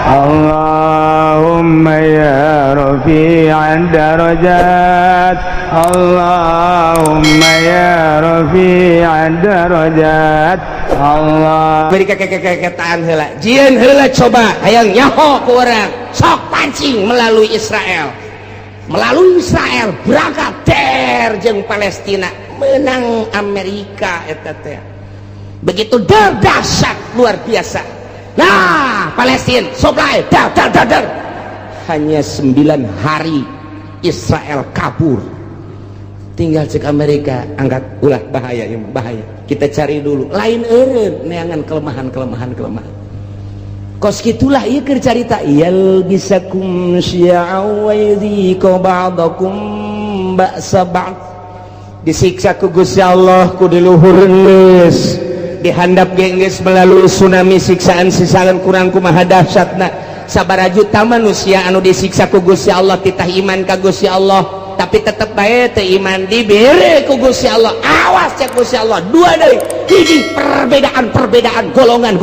Allahumma ya rafi'an darajat, Allahumma ya rafi'an darajat. Allah beri kekekeketaan heula jieun heula coba hayang nyaho ku urang sok pancing melalui Israel berangkat der jeung Palestina menang Amerika eta teh begitu dahsyat luar biasa. Nah Palestina supply dar hanya 9 hari Israel kabur, tinggal cek Amerika angkat ulah bahaya ya bahaya, kita cari dulu lain eureun neangan kelemahan kos gitulah ieu keur carita yal bisakum syi'a wa yadhiqa ba'dakum ba'sa ba'd, disiksa ku Gusti Allah ku diluhureun geus dihandap geus melalui tsunami siksaan kurang kumaha dahsyatna sabaraha juta manusia anu disiksa ku Gusti Allah titah iman ka Gusti Allah tapi tetep bae teu iman dibere ku Gusti Allah. Awas cek Gusti Allah dua deui hiji perbedaan golongan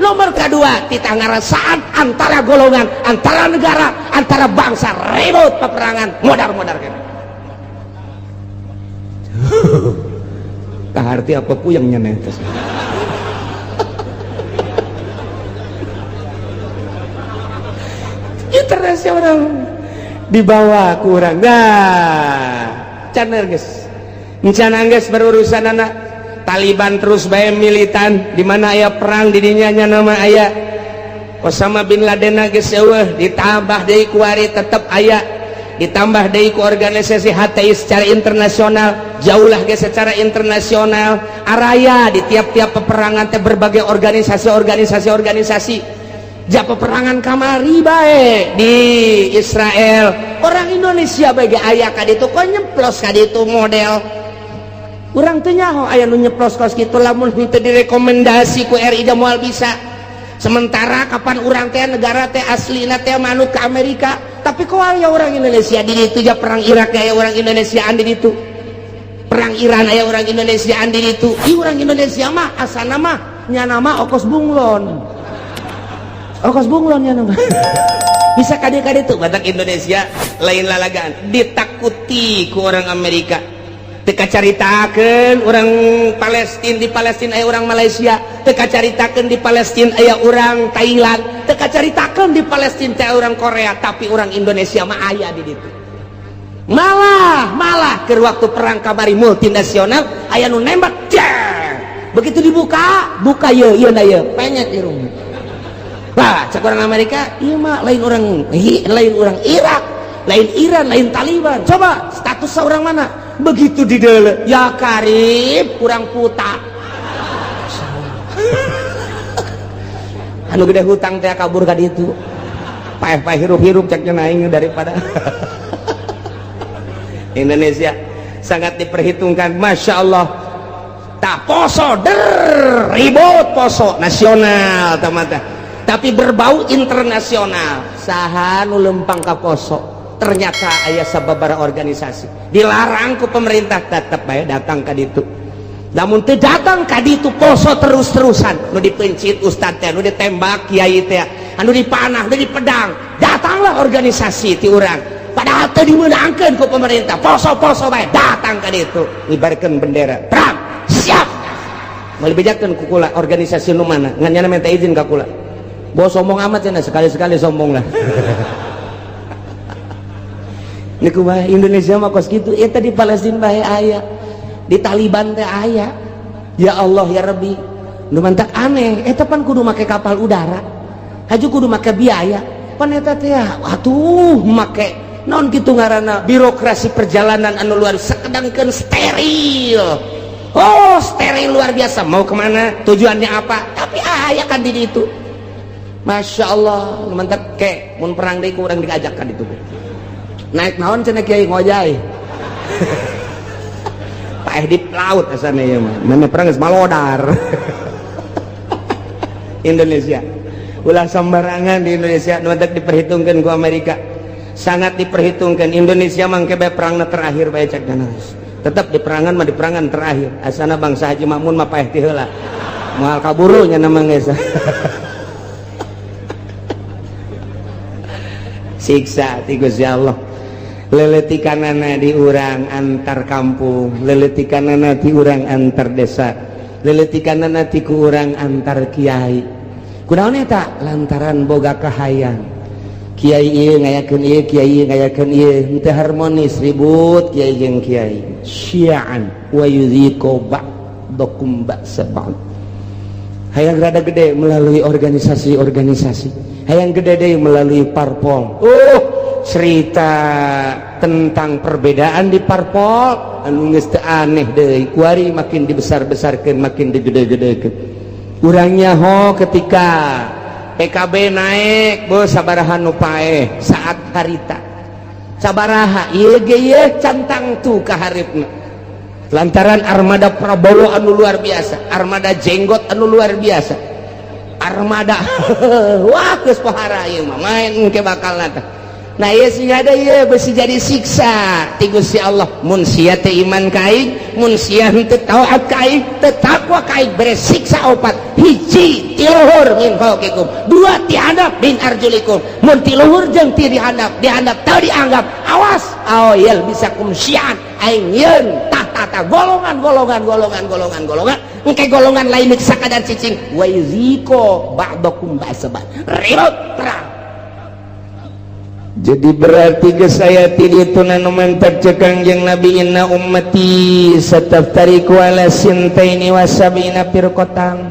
nomor kedua titah ngarasaan antara golongan antara negara antara bangsa ribut peperangan modar kan kaharti apa puyeng nyeuneh teh internasional dibawa kurang nah caner geus encana geus berurusan anak Taliban terus bae militan di mana aya perang di dinya nya nama aya Osama bin Laden geus eueuh ditambah deui ku ari tetep aya ditambah deui ku organisasi HTI secara internasional jauhlah geus secara internasional araya di tiap-tiap peperangan teh berbagai organisasi ja peperangan kamari bae di Israel orang Indonesia bagi aya ka ditu kok nyeplos ka ditu model urang teu nyaho aya nu nyeplos kos kitu lamun teu direkomendasi ku RI da moal bisa sementara kapan urang teh negara teh aslina teh manut ke Amerika tapi kok aya orang Indonesia di ditu ja perang Irak aya orang Indonesiaan di ditu perang Iran aya orang Indonesiaan di ditu ieu urang Indonesia mah asana mah nya nama Okos Bunglon ya nama bisa kade-kade tuh batak Indonesia lain lalagaan ditakuti ku orang Amerika teka caritakeun orang Palestina di Palestina aya orang Malaysia teka caritakeun di Palestina aya orang Thailand teka caritakeun di Palestina aya orang Korea tapi orang Indonesia mah aya di ditu malah keur waktu perang kamari multinasional aya nu nembak begitu dibuka ieu na ieu penyet irung. Bah, cek orang Amerika, iya mah lain orang Irak, lain Iran, lain Taliban. Coba status seorang mana? Begitu di dalam, ya karib, kurang puta. Anu gede hutang teh kabur ka ditu. Paeh hirup-hirup ceknya naing daripada. Indonesia sangat diperhitungkan, masya Allah. Tak poso ribut poso nasional teman-teman. Tapi berbau internasional saha nu lempang ka poso ternyata aya sababaraha organisasi dilarang ku pemerintah tetep bae datang ka ditu namun teu datang ka ditu poso terus-terusan nu dipencit ustad teh nu ditembak kiai teh anu dipanah nu dipedang datanglah organisasi ti urang padahal teu dimeunangkeun ku pemerintah poso-poso bae datang ka ditu ngibarkeun bendera perang siap meuli bejakeun ku kula organisasi nu mana ngan nyana minta izin ka kula. Bawa sombong amat ya, sekali-sekali sombong lah. Ini kubah Indonesia mah kos gitu. Eta di Palestina bae aya, di Taliban teh aya. Ya Allah ya Rabbi, nu mantak aneh. Eta pan kudu make kapal udara, haju kudu make biaya. Pan eta teh, atuh make non gitu ngaranna birokrasi perjalanan anu luar sekedangkeun steril. Oh steril luar biasa. Mau kemana? Tujuannya apa? Tapi aya kan di situ. Masya Allah, mantap kek, mun perang deh kurang diajakkan itu. Naik naon cenah kiai ngojay. Paeh di laut asana ya mah. Mana perang geus malodar. Indonesia. Ulah sembarangan di Indonesia mantap diperhitungkan ku Amerika. Sangat diperhitungkan Indonesia mangke bae perangna terakhir bae cek danas. Tetap di perangan mah di perangan terakhir. Asana bangsa Haji Makmun mah paeh ti heula. Moal kaburu nya nama geus. siksa ti Gusti Allah. Leletikanana di urang antar kampung, leletikanana ti urang antar desa, leletikanana ti ku urang antar kiai. Kunaon eta? Lantaran boga kahayang. Kiai ieu ngayakeun ieu, kiai ieu ngayakeun ieu, teu harmonis, ribut kiai jeung kiai. Syi'an wa yudhiqu ba'dakum ba'sa ba'd. Hayang rada gede melalui organisasi-organisasi. Hayang gede deui melalui parpol. Cerita tentang perbedaan di parpol anu geus teu aneh deui, kuari makin dibesar-besarkeun, makin digede-gedekeun. Urangnya ketika PKB naik beuh sabaraha nu paeh saat harita. Sabaraha ieu ge ieu cantang tu ka hareupeuna. Lantaran armada Prabowo anu luar biasa, armada jenggot anu luar biasa. Armada wah geus pohara ieu mah main ke bakalna teh. Nah ieu sehingga ada ieu besi jadi siksa ti Gusti Allah. Mun sia teu iman ka aing, mun sia teu taat ka aing, teu takwa ka aing, beres siksa opat. Hiji ti luhur min fauqikum, dua ti handap min arjulikum. Mun ti luhur jeung ti dihandap teu dianggap, awas aoyel bisa kumsian aing yeun tah golongan engke golongan lain sakadar cicing wa yuziko ba'dakum ba'saban ribut perang. Jadi berarti geus aya ti ditu nu mantap cek Kangjeng Nabi, inna ummati sataftariqu ala sintaini wa sab'ina firqatan.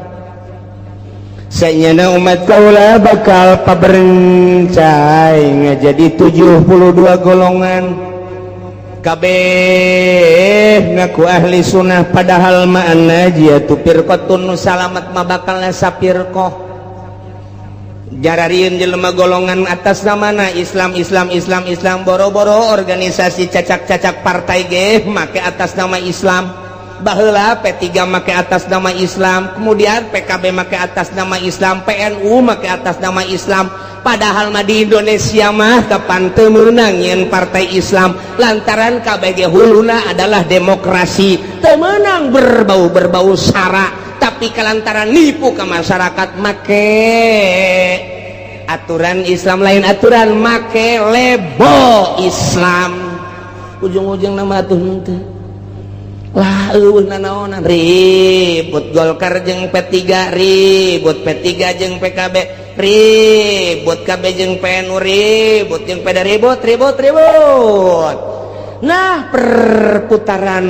Sayyana umat kaula bakal paberencai ngajadi 72 golongan. Kabeh ngaku ahli sunnah padahal ma'ana jiatu firqatun nu salamat mah bakalna sapirqah. Jararieun jelema golongan atas namana Islam boro-boro organisasi cacak-cacak partai ge make atas nama Islam. Baheula P3 make atas nama Islam, kemudian PKB make atas nama Islam, PNU make atas nama Islam. Padahal mah di Indonesia mah kapan teu meunang nyeun partai Islam lantaran KBG huluna adalah demokrasi. Teu meunang berbau sara, tapi kelantaran nipu ke masyarakat make aturan Islam lain aturan, make lebo Islam. Ujung-ujung nama atuh henteu. Lah eueuh nanaonan ribut Golkar jeung P3, ribut P3 jeung PKB, ribut KB jeung PNU, ribut jeung PDA, ribut. Nah perputaran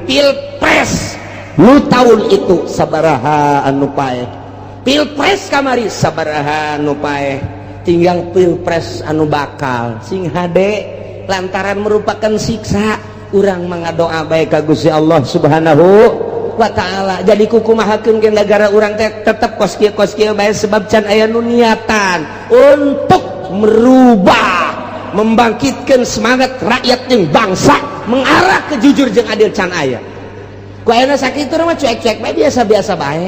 pilpres nu tahun itu sabaraha anu paeh, pilpres kamari sabaraha anu paeh, tinggal pilpres anu bakal sing hade lantaran merupakan siksa. Urang mangadoa bae ka Gusti Allah Subhanahu wa taala. Jadi kukumahakeun ke negara urang teh tetep kos kieu bae sebab can aya nu niatan untuk merubah, membangkitkan semangat rakyat jeung bangsa mengarah ke jujur jeung adil can aya. Ku ayeuna sakitu mah cuek-cuek bae biasa-biasa bae.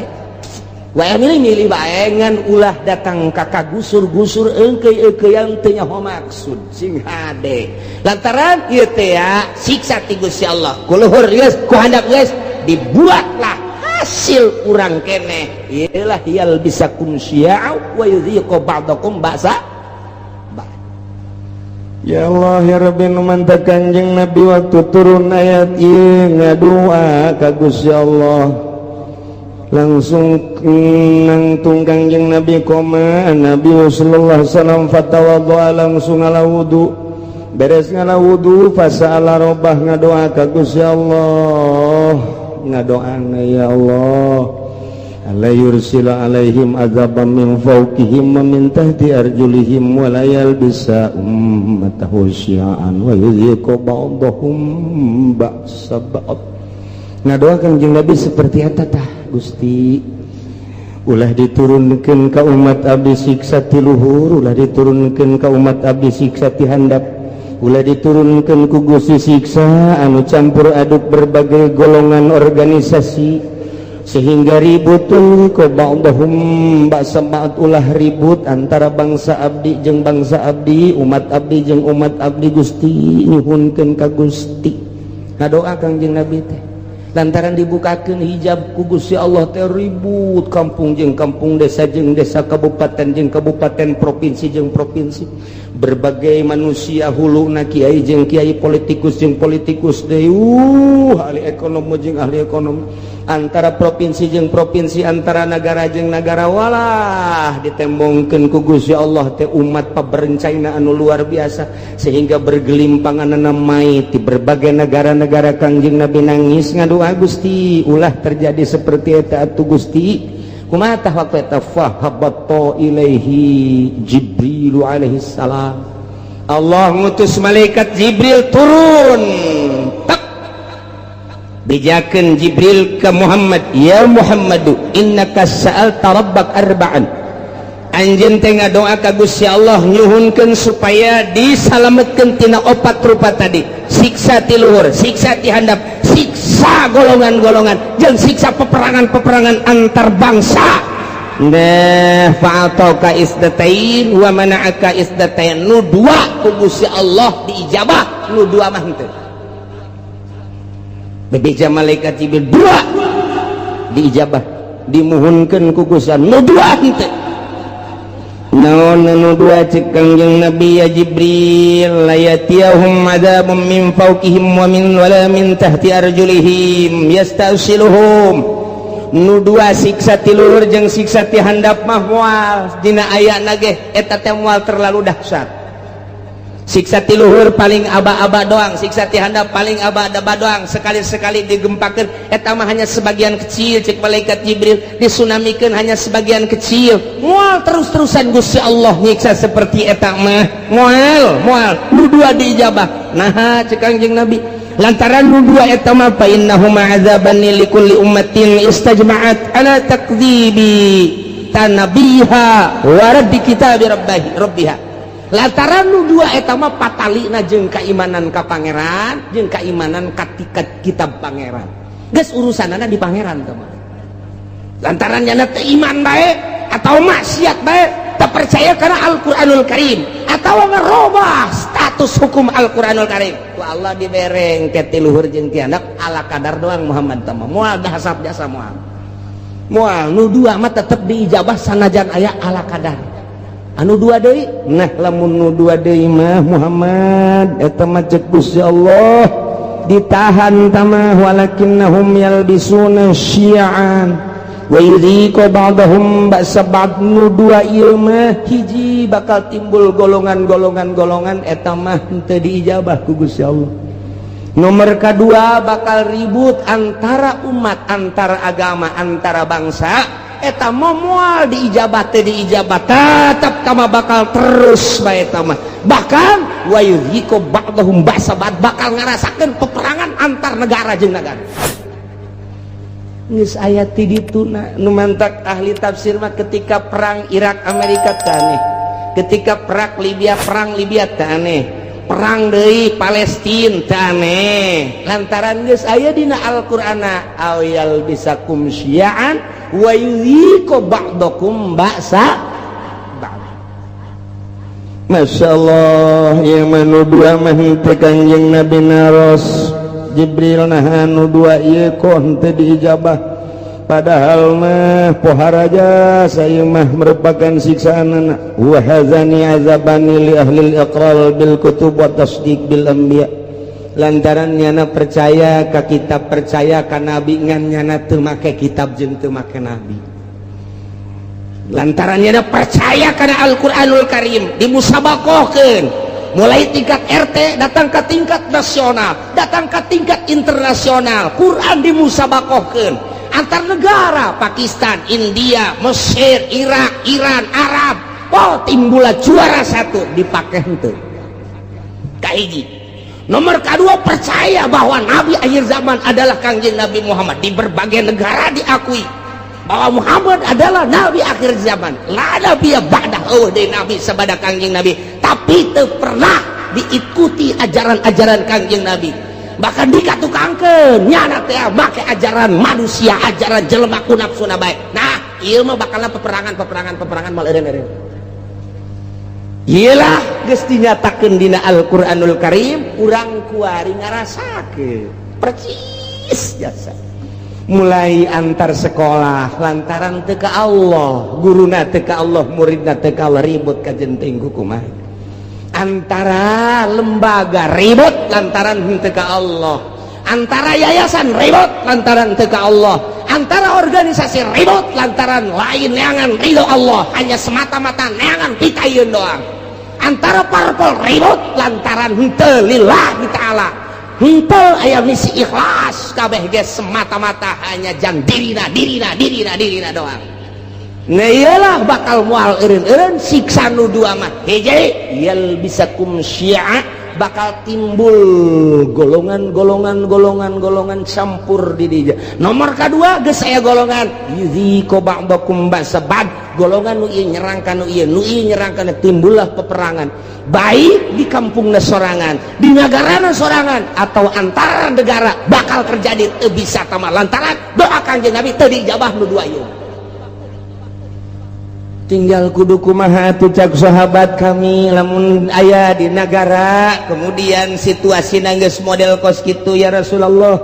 Wae milih-milih bae ngan ulah datang ka gusur-gusur eungkeuy-eungkeuyan teu nyaho maksud sing hade. Lantaran ieu teh ya siksa ti Gusti Allah. Ku luhur geus, ku handap geus, dibuatlah hasil urang keneh. Iyalah yal bisa kunsya'u wa yudhiqu ba'dakum ba'sa. Ya Allah ya Rabbi nu mantap Kanjeng Nabi waktu turun ayat ieu ngadua ka Gusti Allah. Langsung nangtung Kanjeng Nabi koma Nabi sallallahu alaihi wasallam fatawaddoa langsung ala wudu. Beres ngala wudu fasa'ala rabbah ngadoa ka Gusti Allah, ngadoana ya Allah alla yursila alaihim azaban min fawqihim wa min tahti arjulihim wa la yalbisa ummatahu syi'an wa yudhiqu ba'dahum ba'sa ba'd. Ngadoa Kanjeng Nabi seperti eta tah Gusti, ulah diturunkeun ka umat abdi siksa ti luhur, ulah diturunkeun ka umat abdi siksa ti handap, ulah diturunkeun ku Gusti siksa anu campur aduk berbagai golongan organisasi sehingga ributun ku ba'dahum ba'sa ba'd, ulah ribut antara bangsa abdi jeung bangsa abdi, umat abdi jeung umat abdi. Gusti nyuhunkeun ka Gusti. Ngadoa Kanjeng Nabi teh lantaran dibukakeun hijab ku Gusti Allah teh ribut kampung jeung kampung, desa jeung desa, kabupaten jeung kabupaten, provinsi jeung provinsi, berbagai manusia huluna kiai jeung kiai, politikus jeung politikus deui, ahli ekonomi jeung ahli ekonomi, antara provinsi jeung provinsi, antara negara jeung negara, walah ditembongkeun ku Gusti Allah teh umat paberencana anu luar biasa, sehingga bergelimpangan mai di berbagai negara-negara Kangjeng Nabi nangis ngadua Gusti ulah terjadi seperti eta atuh Gusti. Kumaha tah waktu eta fahabatta ilaihi Jibril alaihi salam, Allah ngutus malaikat Jibril turun tak bijakeun Jibril ke Muhammad, ya Muhammadu innaka sa'alta rabbak arba'an, anjeun teh ngadoa ka Gusti Allah nyuhunkeun supaya disalametkeun tina 4 rupa tadi, siksa ti luhur, siksa ti handap, siksa golongan-golongan, jeung siksa peperangan-peperangan antar bangsa. Nah fa'ataka isdatain wa mana'aka isdatain, nu dua ku Gusti Allah diijabah, nu dua mah henteu. Bebeja malaikat Jibril dua diijabah, dimuhunkeun ku Gusti Allah, nu dua henteu. Naon anu dua cek Kangjeng Nabi, ya Jibril layatiyahum adzabun min fawqihim wa min wala min tahti arjulihim yastasiluhum, nu dua siksa ti luhur jeung siksa ti handap mah moal dina ayana ge eta teh moal terlalu dahsyat. Siksa ti luhur paling aba-aba doang, siksa ti handap paling aba-aba doang, sekali-sekali digempakeun eta mah hanya sebagian kecil cek malaikat Jibril, disunamikeun hanya sebagian kecil. Moal terus-terusan Gusti Allah nyiksa seperti eta mah moal nu dua diijabah. Nah cek Kangjeng Nabi lantaran nu dua eta mah fa innahuma adzaban likulli ummatin istajma'at ala takdzibi tanabiha wa raddi kitabi rabbiha, lantaran nu dua eta mah patalina jeung kaimanan ka pangeran jeung kaimanan ka kitab pangeran, geus urusanana di pangeran teh mah. Lantaran nya teh iman bae atau maksiat bae, tak percaya karena Al-Qur'anul Karim atau ngerobah status hukum Al-Qur'anul Karim, ku Allah dibereng teh ti luhur jeung ti handap ala kadar doang Muhammad teh mah moal dahsap jasa moal nu dua mah tetep diijabah sanajan aya ala kadar. Anu dua deui, nah lamun nu dua deui mah Muhammad eta mah cek Gusti Allah ditahan tamah, walakinnahum yalbisuna syi'an wa yudhiqu ba'dahum ba'sa ba'd, nu dua ieu mah hiji bakal timbul golongan-golongan eta mah henteu diijabah ku Gusti Allah. Nomor kedua bakal ribut antara umat, antara agama, antara bangsa, eta moal diijabah teh diijabah tetap kama bakal terus bae eta mah, bahkan wa yudhiqu ba'dahum ba'sa ba'd, bakal ngarasakeun peperangan antar negara jeung negara. Geus aya ti ditu nu mantak ahli tafsir mah ketika perang Irak Amerika teh aneh, ketika perang Libya teh aneh, perang deui Palestina teh aneh, lantaran geus aya dina Al-Qur'ana awyal bisakum syi'an wa yudhiqu ba'dakum ba'sa ba'd. Masyaallah ya manu dua mah teh Kanjeng Nabi naros Jibril nah anu dua ieu kok henteu diijabah, padahal mah poharaja saya mah merupakan siksaan wa hazani azabani li ahli al-iqrar bil kutub wa tasdiq bil anbiya, lantaran nyana percaya ka kitab, percaya ka nabi ngan nyana teu make kitab jeung teu make nabi, lantaran nyana percaya kana Al-Qur'anul Karim dimusabakohkeun mulai tingkat RT datang ke tingkat nasional, datang ke tingkat internasional, Quran dimusabakohkeun antar negara, Pakistan, India, Mesir, Irak, Iran, Arab, oh timbullah juara satu dipake henteu kahiji. Nomor kedua percaya bahwa Nabi akhir zaman adalah Kangjeng Nabi Muhammad, di berbagai negara diakui bahwa Muhammad adalah Nabi akhir zaman, la nabiya ba'dahu, dari Nabi sabada Kangjeng Nabi, tapi teu pernah diikuti ajaran-ajaran Kangjeng Nabi, bahkan dikatukangkeun nyana teh make ajaran manusia, ajaran jelema ku nafsuna bae. Nah ieu mah bakalna peperangan mal eureun-eureun. Iyalah geus dinyatakeun dina Al-Qur'anul Karim, urang kuari ngarasakeun percis jasa mulai antar sekolah lantaran teu ka Allah, guruna teu ka Allah, muridna teu ka Allah, ribut ka jenting kumaha. Antara lembaga ribut lantaran teu ka Allah, antara yayasan ribut lantaran teu ka Allah, antara organisasi ribut lantaran lain neangan ridho Allah, hanya semata-mata neangan pitayeun doang. Antara parpol ribut lantaran henteu lillahi ta'ala, henteu aya misi ikhlas, kabeh ge semata-mata hanya jang dirina doang. Nah iyalah bakal mual eureun-eureun siksa nu dua mah. Hiji yal bisakum syi'a, bakal timbul golongan campur di dieu. Nomor kedua geus aya golongan yuziqu ba'dakum ba'sabad, golongan nu ieu nyerang ka nu ieu nyerang ka timbullah peperangan, baik di kampungna sorangan, di nagarana sorangan, atau antara negara bakal terjadi teu bisa tamah lantaran doa Kanjeng Nabi teu dijabah nu dua ieu. Tinggal kudu kumaha atuh cak sahabat kami lamun aya di negara kemudian situasi geus model kos kitu ya Rasulullah.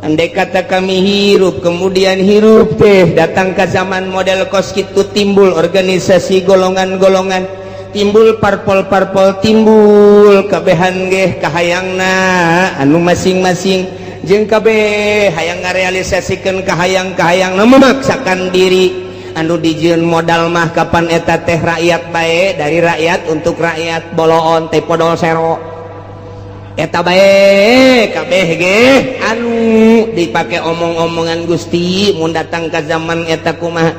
Andai kata kami hirup kemudian hirup teh datang ke zaman model kos kitu, timbul organisasi golongan-golongan, timbul parpol-parpol, timbul kabehan ge kahayangna anu masing-masing, jeung kabeh hayang ngarealisasikeun kahayang-kahayangna memaksakan diri. Anu dijieun modal mah kapan eta teh rakyat bae, dari rakyat untuk rakyat, boloon teh podol sero eta bae kabeh ge anu dipake omong-omongan Gusti. Mun datang ka zaman eta kumaha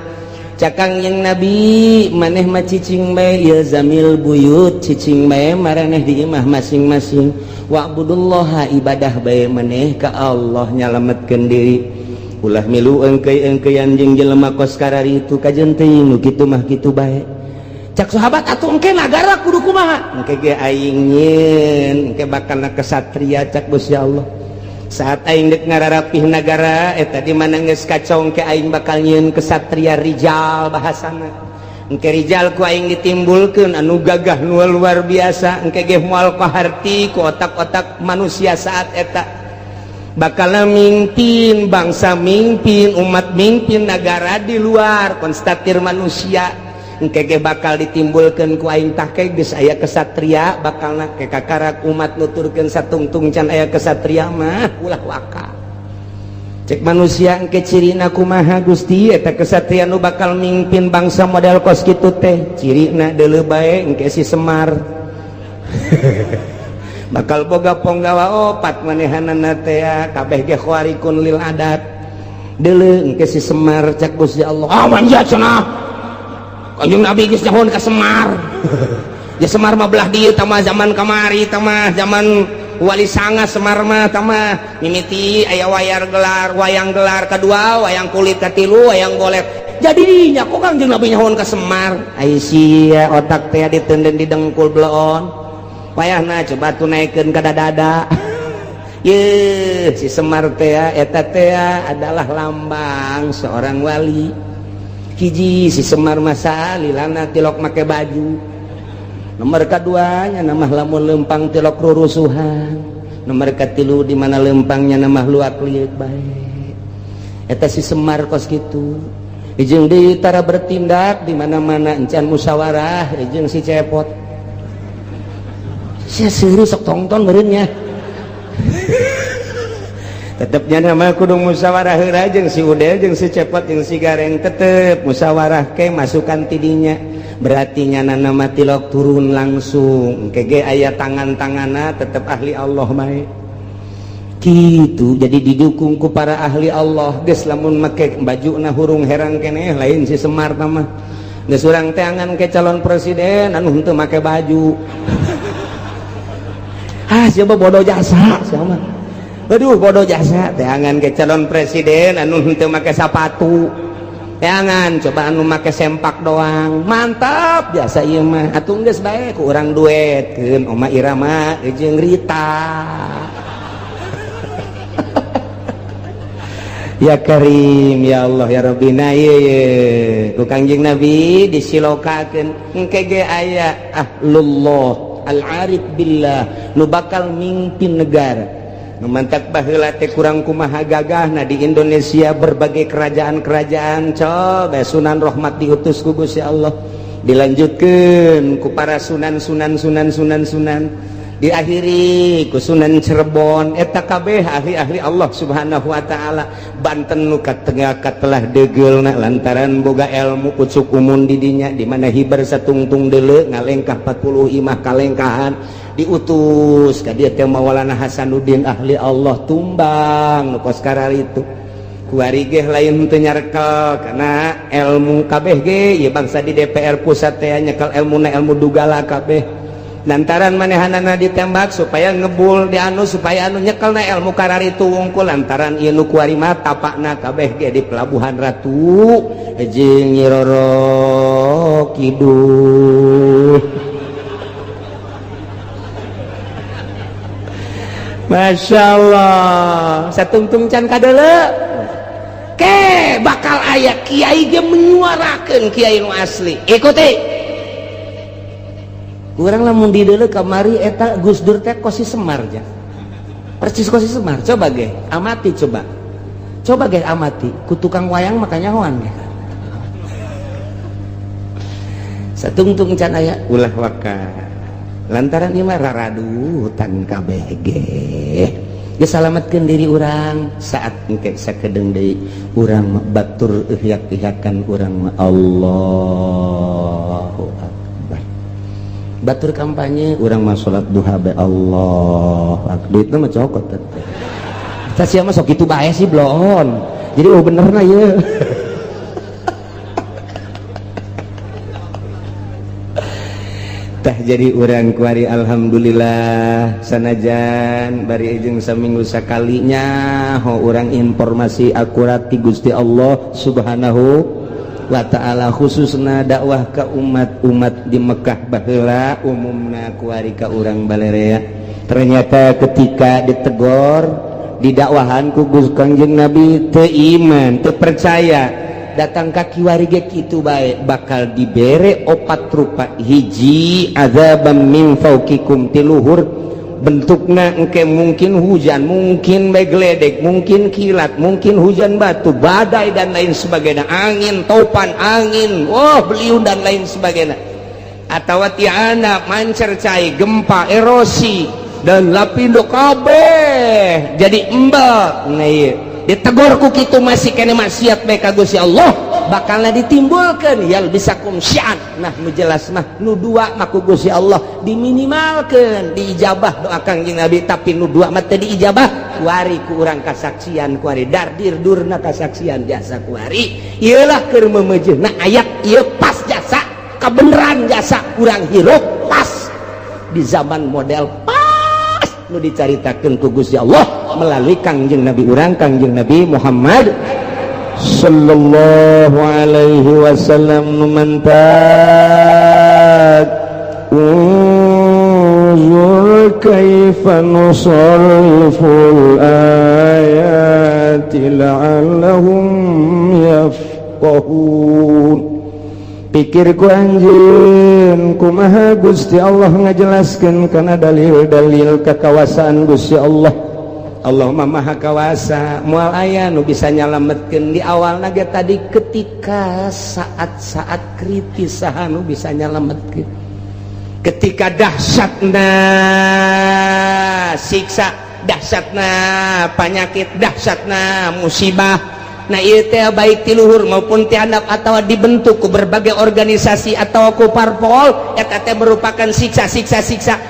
cakang yang Nabi, maneh mah cicing bae ya zamil buyut, cicing bae maraneh di imah masing-masing, wa'budullaha ibadah bae maneh ka Allah, nyalametkeun diri. Ulah milu engkeuy-engkeuyan jeung jelema kos karari itu kajen teuing nu kitu mah kitu bae. Cak sahabat atuh engke nagara kudu kumaha? Engke ge aing nyieun, engke bakalna kesatria cak Gusti Allah. Saat aing deuk ngararapih nagara eta di mana geus kacau, engke aing bakal nyieun kesatria rijal bahasana. Engke rijal ku aing ditimbulkeun anu gagah nu luar biasa, engke ge moal kaharti ku otak-otak manusia saat eta. Bakal mimpin bangsa, mimpin umat, mimpin negara di luar konstatir manusia. Engke ge bakal ditimbulkeun ku aing tah ke geus aya kesatria, bakalna ke kakarak umat nuturkeun satungtung can aya kesatria mah ulah waka. Cek manusia engke cirina kumaha Gusti eta kesatria nu bakal mimpin bangsa model kos kitu teh? Cirina deuleu bae engke si Semar. Bakal boga ponggawa opat manehanana teh kabeh ge khawarikun lil adat. Deuleu engke si Semar cak Gusti Allah. Ah manja cenah. Kanjeng Nabi geus nyahon ka Semar. Ya Semar mah belah dieu tah zaman kamari tah zaman Wali Sanga Semar mah tah mimiti aya wayang gelar kedua, wayang kulit katilu, wayang golet. Jadi nya kok Kanjeng Nabi nyahon ka Semar. Ai sia otak teh diteunden di dengkul bleon. Wayahna coba tunaikeun ka dada. Ye si Semar teh eta teh adalah lambang seorang wali. Hiji si Semar masa lilana tilok make baju. Nomor kedua nya nama lamun lempang tilok rurusuhan. Nomor katilu di mana lempangnya nama luak liuk bae. Eta si Semar kos kitu. Jeung deui tara bertindak di mana-mana encan musyawarah jeung si Cepot. Sia seuru sok tongton meureunnya. Tetepnya nama kudu musyawarah heula jeung si Udel jeung si Cepot jeung si Gareng, tetep musyawarah ke masukan tidinya. Berarti nyana nama tilok turun langsung kege aya tangan-tanganna tetep ahli Allah bae. Kitu jadi didukung ku para ahli Allah. Geus lamun make bajuna hurung herang keneh lain si Semar tah mah. Geus urang teh angan ke calon presiden anu henteu make baju. Siapa bodoh jasa siapa? Aduh bodoh jasa teh angan ke calon presiden anu henteu make sepatu. Jangan coba anu make sempak doang. Mantap biasa ieu mah. Atuh geus bae ku urang duetkeun Oma Irama jeung Rita. Ya Karim ya Allah ya Rabbina ye ku Kangjeng Nabi disilokakeun engke ge aya ahlullah al-arif billah nu bakal mimpin negara. mantak baheula teh kurang kumaha gagahna di Indonesia berbagai kerajaan-kerajaan coba Sunan Rahmat diutus ku Gusti Allah dilanjutkeun ku para sunan diakhiri ku Sunan Cirebon eta kabeh ahli-ahli Allah Subhanahu wa taala Banten nu katengah katelah degeulna lantaran boga ilmu ucuk umun di dinya di mana hibar satungtung deuleu ngalengkah 40 imah kalengkahan diutus ka dieu teh Maulana Hasanuddin ahli Allah tumbang nu kos kararitu kuari ge lain teu nyarekel kana ilmu kabeh ge ieu bangsa di DPR pusat teh nyekel ilmuna ilmu dugala kabeh lantaran manehanana ditembak supaya ngebul di anu supaya anu nyekelna ilmu kararitu wungkul lantaran ieu nu kuari mah tapakna kabeh ge di Pelabuhan Ratu jeung Nyi Roro Kidul. Masya Allah satungtung can kadeuleu ke bakal aya kiai ge menyuarakeun kiai nu asli ikuti kurang lamun di deuleu kamari eta Gus Dur teh kosi Semar ja persis kosi Semar coba ge amati coba ge amati ku tukang wayang makanya hoan ge satungtung can aya ulah waka lantaran ieu mah raradutan kabeh ge geus salametkeun diri urang saat engke sakedeung deui urang batur ihyak-ihyakan urang Allahu akbar batur kampanye urang mah salat duha be Allah duitna mah cokot teh eta sia mah sok kitu bae sih blon jadi benerna ieu tah jadi urang kuari alhamdulillah sanajan bari jeung saminggu sakalinya ho urang informasi akurat ti Gusti Allah Subhanahu wa taala khususna dakwah ka umat di Mekah baheula umumna kuari ka urang balerea ternyata ketika ditegor didakwahan ku Kanjeng Nabi teu iman teu percaya datang ka kiwari ge kitu bae bakal dibere opat rupa hiji azabam min fauqikum tiluhur bentukna engke mungkin hujan mungkin bae gledek mungkin kilat mungkin hujan batu badai dan lain sebagainya angin topan angin beliun dan lain sebagainya atawa tiana mancercai gempa erosi dan lapindo kabeh jadi embek nah ieu ditegur ku kitu masih kene maksiat bae ka Gusti Allah bakalna ditimbulkeun yal bisakum syi'an nah nu jelas mah nu dua mah ku Gusti Allah diminimalkeun diijabah doa Kangjeng Nabi tapi nu dua mah teu diijabah kuari ku urang kasaksian kuari dardir durna kasaksian jasa kuari ieu lah keur meumeujeuna ayat ieu pas jasa kabeneran jasa urang hirup pas di zaman model pas nu dicaritakeun ku Gusti Allah melalui Kangjeng Nabi urang Kangjeng Nabi Muhammad sallallahu alaihi wasallam numantat unzur kaifa nusarriful ayati la'allahum yafqahun pikir ku anjeun kumaha Gusti Allah ngajelaskeun kana dalil-dalil kekawasan Gusti Allah Allah maha kawasa moal aya nu bisa nyalametkeun di awal ge tadi ketika saat-saat kritis saha nu bisa nyalametkeun ketika dahsyatna siksa dahsyatna penyakit dahsyatna musibah nah ieu teh baik ti luhur maupun ti handap atawa dibentuk ku berbagai organisasi atawa ku parpol eta teh merupakan siksa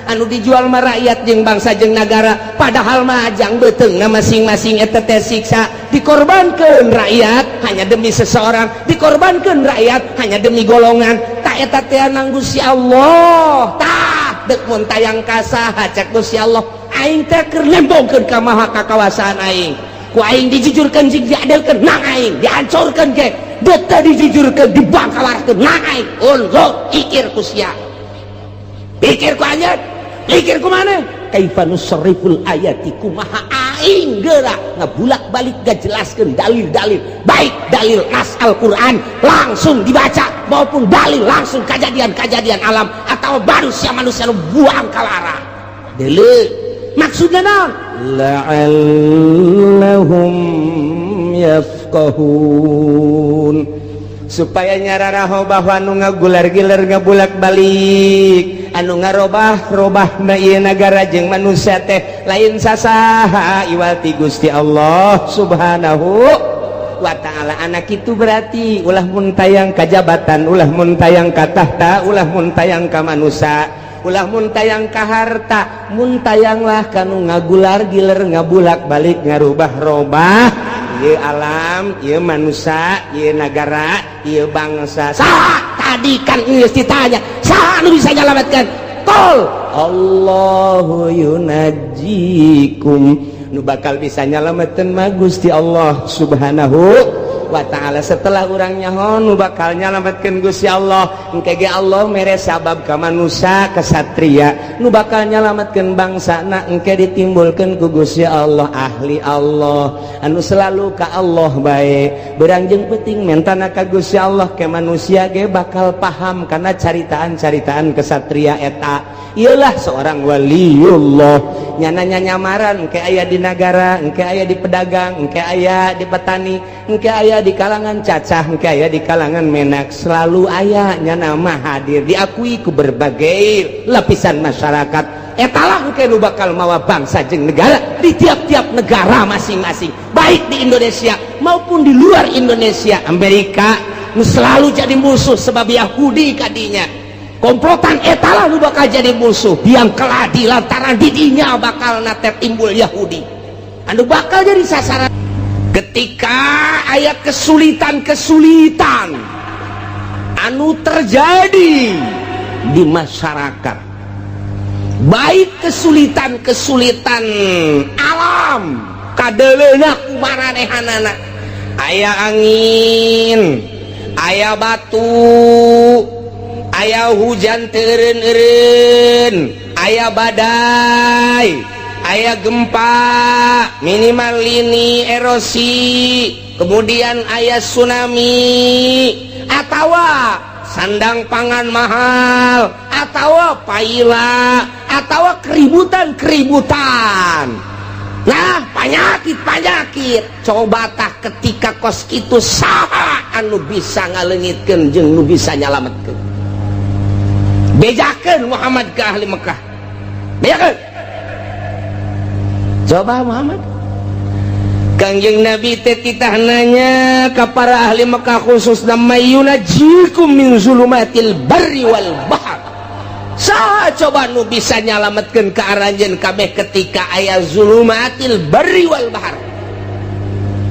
anu dijual mah rakyat jeung bangsa jeung nagara padahal mah ajang beuteungna masing-masing eta teh siksa dikorbankeun rakyat hanya demi seseorang dikorbankeun rakyat hanya demi golongan tak eta teh nang Gusti Allah tah deuk mun tayang ka saha cek Gusti Allah aing teh keur lempongkeun ka maha kakawasaan aing ku aing dijujurkeun jeung diadelkeun nang aing dihancurkeun ge deta dijujurkeun dibangkalarkeun nang aing ulur ikir ku sia pikir ku anjeun pikir ku maneh kaifa nusarriful ayati kumaha aing geura ngabulak-balik ngajelaskeun dalil-dalil baik dalil nas Al-Qur'an langsung dibaca maupun dalil langsung kejadian-kejadian alam atau manusia-manusia nu buang kalara deuleu maksudna naon la'allahum yafqahun supaya nyararaho bahwa anu ngagular-gilar ngabulak-balik anu ngarobah-robah na ieu nagara jeung manusia teh lain sasaha iwati Gusti Allah Subhanahu wa ta'ala. Anak itu berarti ulah mun tayang ka jabatan, ulah mun tayang ka tahta, ulah mun tayang ka manusia, ulah mun tayang ka harta, mun tayanglah kanu ngagular-gilar ngabulak-balik ngarubah-robah ieu alam, ieu manusia, ieu negara, ieu bangsa. Saha tadi kan geus ditanya, saha anu bisa nyalametkeun? Qul Allahu yunajjikum. Nu bakal bisa nyalametkeun mah Gusti Allah Subhanahu wa ta'ala. Setelah urang nyaho nu bakal nyalametkeun Gusti Allah engke ge Allah mere sabab ka manusia ka satria, nu bakal nyalametkeun bangsana engke ditimbulkeun ku Gusti Allah ahli Allah anu selalu ka Allah bae. Beurang jeung peuting mentana ka Gusti Allah ke manusia ge bakal paham kana caritaan-caritaan kesatria eta. Ialah seorang waliullah nyana nyamaran engke aya di nagara, engke aya di pedagang, engke aya di petani, engke aya di kalangan cacah, engke aya di kalangan menak, selalu aya nyana mah hadir diakui ku berbagai lapisan masyarakat. Etalah engke nu bakal mawa bangsa jeung negara di tiap-tiap negara masing-masing, baik di Indonesia maupun di luar Indonesia. Amerika nu selalu jadi musuh sebab Yahudi kadinya, komplotan etalah nu bakal jadi musuh biang keladi lantaran didinya bakal nate timbul Yahudi anu bakal jadi sasaran. Ketika ayat kesulitan-kesulitan anu terjadi di masyarakat, baik kesulitan-kesulitan alam kadeleuna kumaranehanana, aya angin, aya batu, aya hujan teureun-eureun, aya badai, aya gempa minimal lini erosi, kemudian aya tsunami, atawa sandang pangan mahal, atawa paila, atawa keributan-keributan. Nah, panyakit-panyakit coba tah ketika kos kitu saha anu bisa ngaleungitkeun jeung nu bisa nyalametkeun? Bejakeun Muhammad ke ahli Mekah, bejakeun. Coba Muhammad, Kangjeng Nabi teh titah nanya ka para ahli Mekah khususna mayunajikum min zulumatil barri wal bahr. Saha coba nu bisa nyalametkeun ka aranjeun kabeh ketika aya zulumatil barri wal bahr?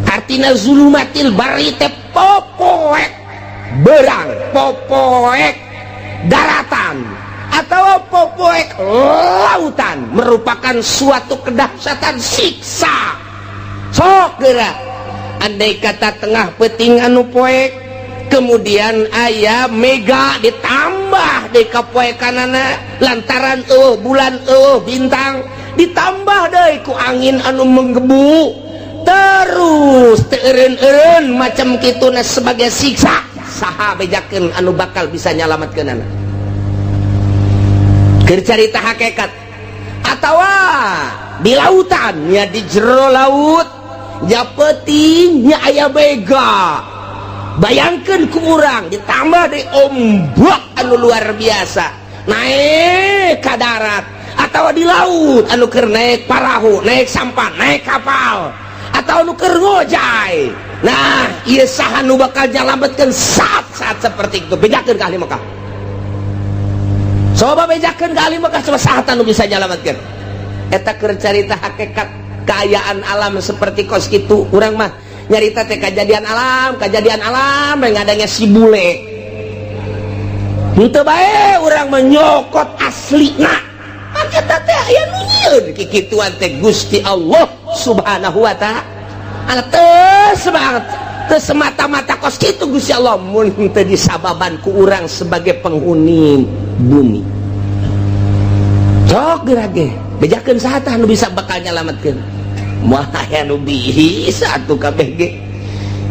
Artina zulumatil barri teh popoek berang, popoek daratan, atau popoek lautan, merupakan suatu kedahsyatan siksa. Sok geura andai kata tengah peuting anu poek, kemudian aya mega ditambah di kapoekanana lantaran bulan bintang, ditambah deui ku angin anu menggebu, terus teureun-eureun macam kituna sebagai siksa. Saha bejakeun anu bakal bisa nyalametkeunana? Keur carita hakikat atawa di lautan nya, di jero laut nya peuting nya aya bega. Bayangkeun ku urang ditambah di ombak anu luar biasa naik ka darat, atawa di laut anu keur naik parahu, naik sampan, naik kapal, atau anu keur ngojay. Nah, ieu saha nu bakal nyalametkeun saat-saat seperti itu? Bejakeun ka ahli Mekah. Coba bejakeun ka ahli Mekah, coba saha anu bisa nyalametkeun? Eta keur carita hakikat kaayaan alam seperti kos kitu. Urang mah nyarita teh kejadian alam ngadanya si bule. Henteu bae urang menyokot aslina. Eta teh aya nu nyieun kikituan teh Gusti Allah Subhanahu wa ta'ala. Teu semata-mata kos kitu Gusti Allah, mun teu disababan ku urang sebagai penghuni bumi. Sok geura ge bejakeun saha tah nu bisa bakal nyalametkeun? Moal aya nu bisa atuh kabeh ge.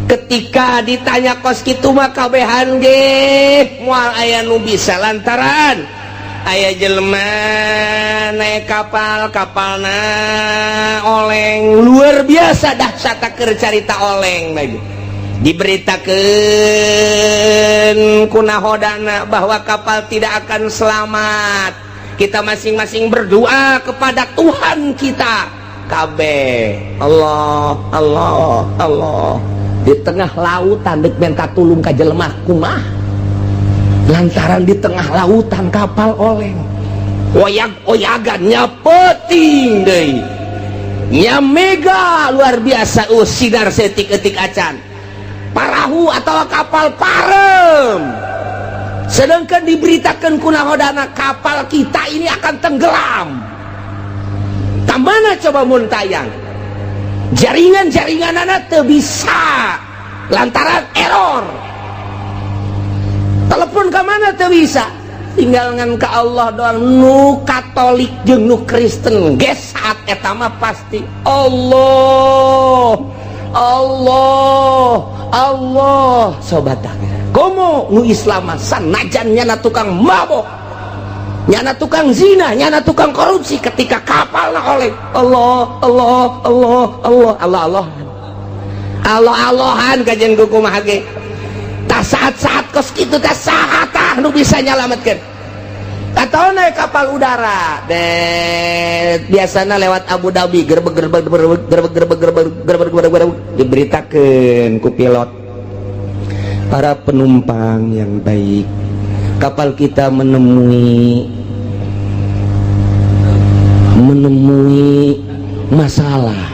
Ketika ditanya kos kitu mah kabehan ge moal aya nu bisa lantaran aya jelema naik kapalna oleng luar biasa dahsyat keur carita oleng lagi diberitakeun ku nahodana bahwa kapal tidak akan selamat. Kita masing-masing berdoa kepada Tuhan kita kabeh. Allah Allah Allah di tengah lautan dek minta tulung ka jelema kumaha lantaran di tengah lautan kapal oleng oyag-oyagan nyapeting deui nya mega luar biasa sinar setik-etik acan parahu atau kapal parem. Sedangkan diberitakan kunahodana kapal kita ini akan tenggelam. Kamana coba mun tayang jaringan-jaringan anak teu bisa lantaran error. Telepon ke mana teu bisa, tinggal ngan ka Allah doang. Nu Katolik jeung nu Kristen ge saat eta mah pasti Allah Allah Allah. Sobat komo nu Islam sanajan nyana tukang mabok, nyana tukang zina, nyana tukang korupsi, ketika kapal oleh Allah Allah Allah Allah Allah Allah Allah Allahan kajeng kumaha ge tah saat-saat kos kitu teh saha tah nu bisa nyalametkeun atau naik kapal udara biasana lewat Abu Dhabi gerbek diberitakeun ku pilot para penumpang yang baik, kapal kita menemui masalah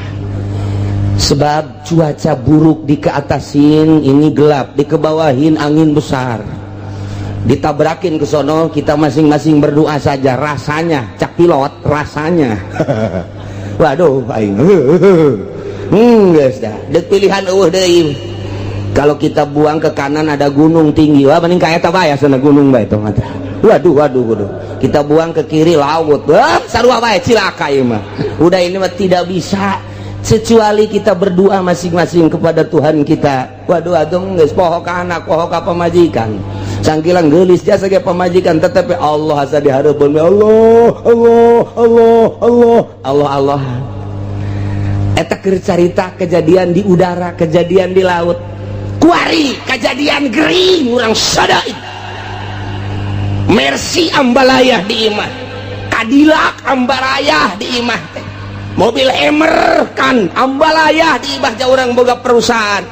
sebab cuaca buruk di keatasin ini gelap, di kebawahin angin besar, ditabrakin ke sono. Kita masing-masing berdoa saja, rasanya cak pilot rasanya waduh aing geus dah deuk pilihan eueuh deui. Kalau kita buang ke kanan ada gunung tinggi, wah mending ka eta bae sana gunung bae tong eta. Waduh. Kita buang ke kiri laut, wah sarua bae cilaka ieu mah. Udah ini mah tidak bisa kecuali kita berdoa masing-masing kepada Tuhan kita. Waduh adong geus poho ka anak, poho ka pamajikan. Sangkilang geulis jasa ge pamajikan tetapi Allah asa dihareupeun Allah Allah Allah Allah Allah Allah. Eta keur carita kejadian di udara, kejadian di laut. Kuari kejadian gering urang sadaid Mercy ambalayah di imah, Cadillac ambarayah di imah teh, mobil Hammer kan ambalayah di imah ja urang boga perusahaan.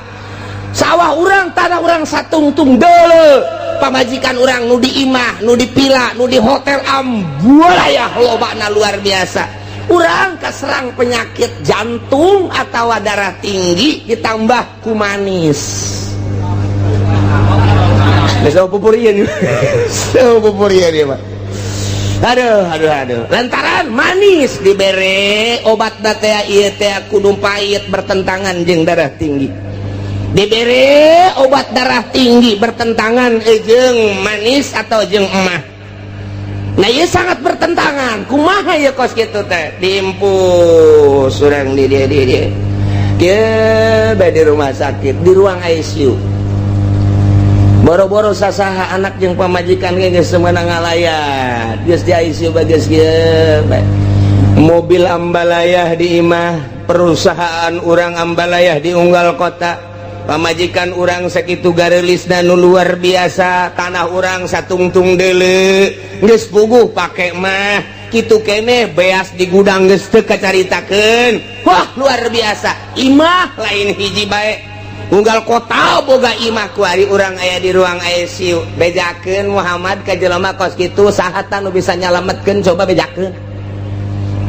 Sawah urang tanah urang satungtung deuleu, pamajikan urang nu di imah, nu di pila, nu di hotel ambalayah lobana luar biasa. Urang kaserang penyakit jantung atau darah tinggi ditambah ku manis. Besok pupurian dia Pak. Aduh. Lantaran manis dibere obat teh ieu teh kudu pahit bertentangan jeung darah tinggi. Dibere obat darah tinggi bertentangan jeung manis atau jeung emah. Nah ieu sangat bertentangan. Kumaha ya kos kitu teh? Diimpus urang di dia. Kieu bae di rumah sakit, di ruang ICU. Boro-boro sasaha anak jeung pamajikan geus semeunang ngalayat. Geus di ICU bae geus kieu bae. Mobil ambalayah di imah, perusahaan urang ambalayah di unggal kota. Pamajikan urang sakitu gareulisna nu luar biasa, tanah urang satungtung deuleu. Geus puguh pake mah kitu keneh beas di gudang geus teu kacaritakeun. Wah luar biasa, imah lain hiji bae, unggal kota boga imah kuari urang aya di ruang ICU. Bejakeun Muhammad ka jelema kos kitu saha nu bisa nyalametkeun, coba bejakeun.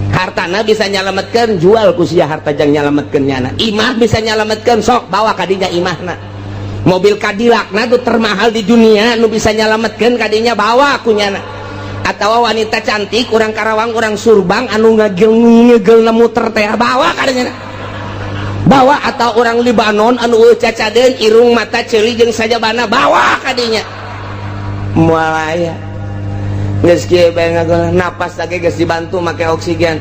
Hartana bisa nyalametkeun, jual ku sia harta jang nyalametkeun nyana. Imah bisa nyalametkeun, sok bawa ka dinya imahna. Mobil Cadillac na tu termahal di dunia, nu bisa nyalametkeun ka dinya bawa ku nyana. Atawa wanita cantik urang Karawang urang Surbang anu ngagel muter teh bawa ka dinya. Bawa atau orang Libanon anu cacadeun irung mata ceuli jeung sajabana bawa ka dinya. Moal aya geus kieu bae ngagolan napas lagi geus dibantu make oksigen.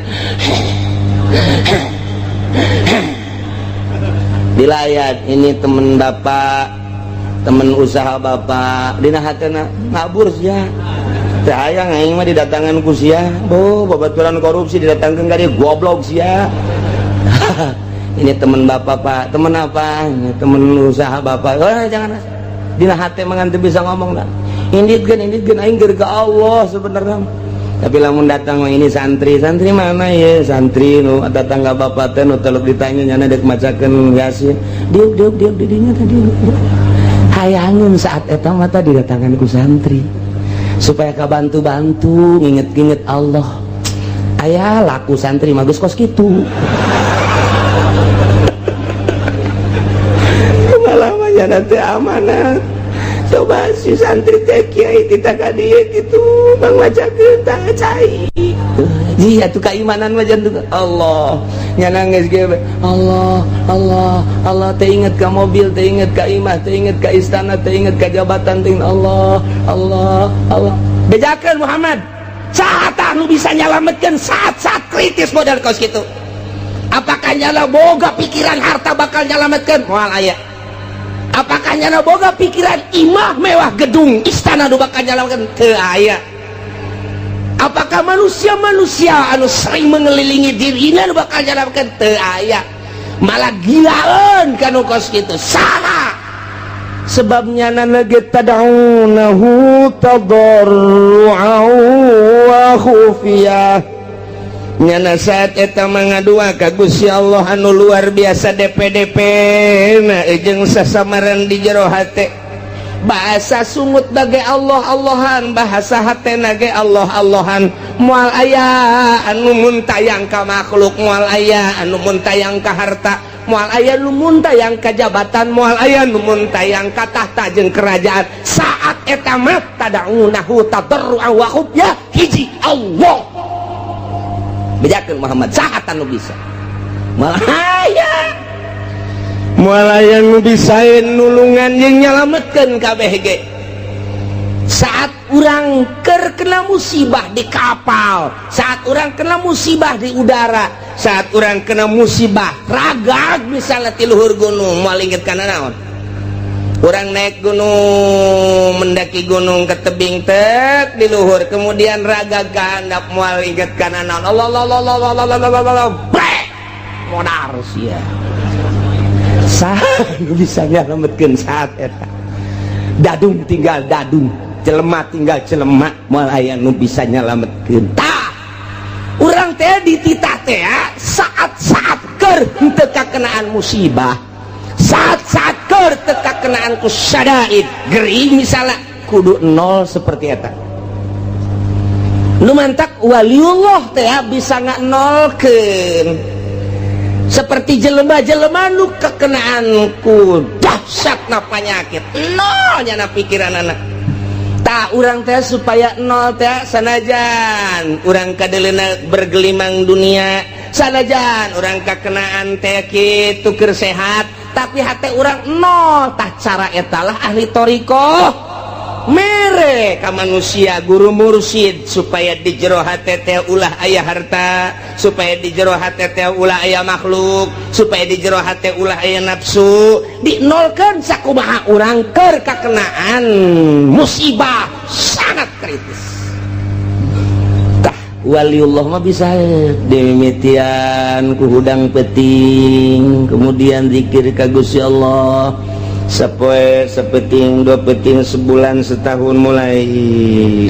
Dilayat ini temen bapak, temen usaha bapak, dina hatena ngabur ya. hayang aing mah didatangan ku sia babaturan korupsi didatangkeun ka dieu goblok sia. Ini teman bapak pak, teman apa? Ini teman usaha bapak. Oh jangan dina hati mangan teu bisa ngomong dah. Inditkeun aing keur ka Allah sebenarnya. Tapi lamun datang mah ini santri mana ya? Santri nu datang ka bapak teh nu teluk ditanya nyana dek macakeun yasin. Diuk didinya tadi. Hayangeun saat eta mah teh didatangan ku santri. Supaya kabantu-bantu nginget-nginget Allah. Aya laku santri mah geus kos kitu. Malamanya nanti amanat. Coba si santri teh kiai kita ka dieu kitu bang macakeun tah cai. Iya tuh keimanan mah jantung Allah. Nya nangis ge Allah teh inget ka mobil, teh inget ka imah, teh inget ka istana, teh inget ka jabatan, teh Allah. Bejakeun Muhammad. Saat anu bisa nyalametkeun saat-saat kritis modal kos kitu. Apakah nyala boga pikiran harta bakal nyalametkeun? Moal aya. Apakah nyana boga pikiran imah mewah gedung istana nu bakal nyalametkeun? Teu aya. Apakah manusia anu sering mengelilingi dirina nu bakal nyalametkeun? Teu aya. Malah gilaeun kanu kos kitu. Saha? Sebabnya nana tad'unahu tadarru'an wa khufiyah. Nyana saat eta mangadua ka Gusti Allah anu luar biasa DP na jeung sasamaran di jero hate. Bahasa sungut bage Allah-Allahan, bahasa hatena ge Allah-Allahan. Moal aya anu muntayang ka makhluk, moal aya anu muntayang ka harta, moal aya nu muntayang ka jabatan, moal aya nu muntayang ka tahta jeung kerajaan. Saat eta mah tad'unahu tadarru'an wa khufyah hiji Allah. Bejakeun Muhammad saat anu bisa malaya nu bisa nulungan yang nyalametkeun kabeh ge. Saat urang keur kena musibah di kapal, saat urang kena musibah di udara, saat urang kena musibah ragag misalnya ti luhur gunung moal inget kana naon. Urang naik gunung, mendaki gunung ke tebing tek di luhur, kemudian raga gandap moal inget kana naon. Allah modar sia. Saha bisa nyalametkeun saat eta. Dadung tinggal dadung, jelema tinggal jelema, moal aya nu bisa nyalametkeun. Tah. Urang teh dititah teh saat-saat keur henteu kakenaan musibah. Saat-saat keur teka kenaan ku syadaid gering misalnya kudu nol seperti eta. Nu mantak waliullah teh bisa nolkeun seperti jelema-jelema nu kekenaan ku dahsyatna penyakit nol nya pikiranana. Tak urang teh supaya nol teh sanajan urang kadeleuna bergelimang dunia, sanajan urang kakenaan teh kitu keur sehat, tapi hati orang nol. Tah cara etalah ahli toriko mere ka manusia guru mursyid supaya di jero hati teh ulah aya harta, supaya di jero hati teh ulah aya makhluk, supaya di jero hati ulah aya nafsu. Dinolkeun sakumaha urang keur kakenaan musibah sangat kritis. Waliullah mah bisa demimitian ku hudang peting, kemudian zikir ka Gusti Allah sapoe sapeting dua peting sebulan setahun mulai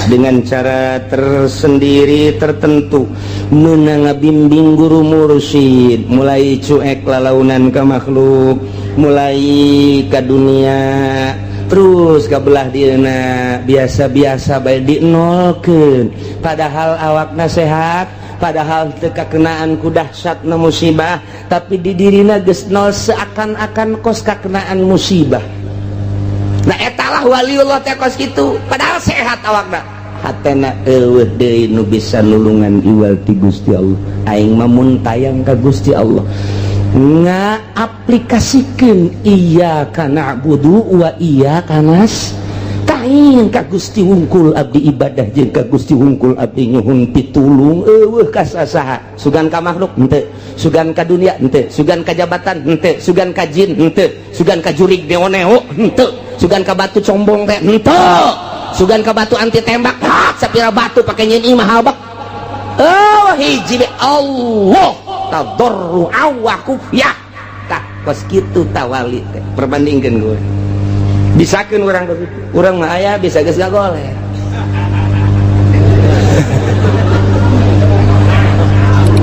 dengan cara tersendiri tertentu meunang ngabimbing guru mursyid, mulai cuek lalaunan ka makhluk, mulai ka dunia, terus kabelah dina biasa-biasa bae dinolkeun. Padahal awakna sehat, padahal teu kakenaan ku dahsyatna musibah, tapi di dirina geus nol seakan-akan kos kakenaan musibah. Nah etalah waliullah teh kos kitu, padahal sehat awakna. Hatena eueuh deui nu bisa nulungan iwal ti Gusti Allah. Aing mah mun tayang ka Gusti Allah ngaaplikasikeun iyyaka na'budu wa iyyaka nasta'in ka Gusti wungkul abdi ibadah jeung ka Gusti wungkul abdi nyuhun pitulung eueuh ka saha sugan ka makhluk henteu, sugan ka dunia henteu, sugan ka jabatan henteu, sugan ka jin henteu, sugan ka jurig deoneo henteu, sugan ka batu combong teh henteu, sugan ke batu anti tembak sapira batu pakai nyin imah habak hiji be Allah tadarru awaku ya tak kos kitu tawali teh perbandingkeun gue bisakeun urang begitu urang mah aya bisa geus gagoler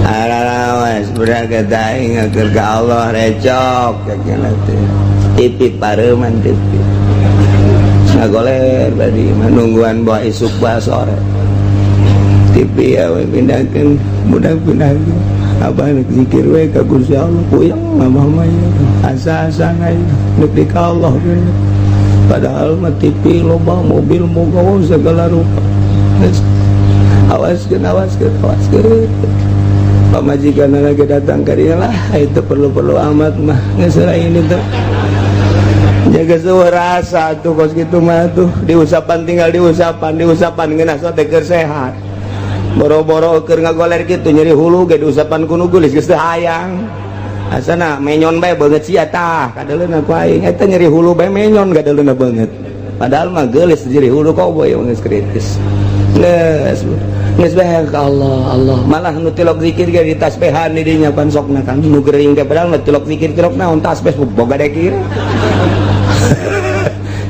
alawas budak eta ingat ke Allah recok kakena teh tipi pareuman tipi ngagoler bari menungguan bawa isuk bawa sore tipi ya we pindahkeun budak pindahkeun abah nek zikir we ka Gusti Allah puyeng abah mah asa-asa ngayu nepi ka Allah padahal mah tipi loba mobil moga segala rupa awaskeun pamajikan lagi datang ke dia lah itu perlu amat mah ngeselain itu jaga suara rasa tuh kos gitu mah tuh diusapan tinggal diusapan ngeuna sote keur sehat boro-boro keur ngagoler kitu nyeri hulu ge diusapan ku nu geus teu hayang asana menyon bae beungeut sia tah kadaleuna ku aing eta nyeri hulu bae menyon kadaleuna beungeut padahal mah geulis nyeri hulu kok boy geus kritis geus bae ka Allah malah nu tilok zikir ge di tasbihan di dinya pan sokna kan nu geuring teh padahal nu tilok zikir tilok naon tasbih boga dekir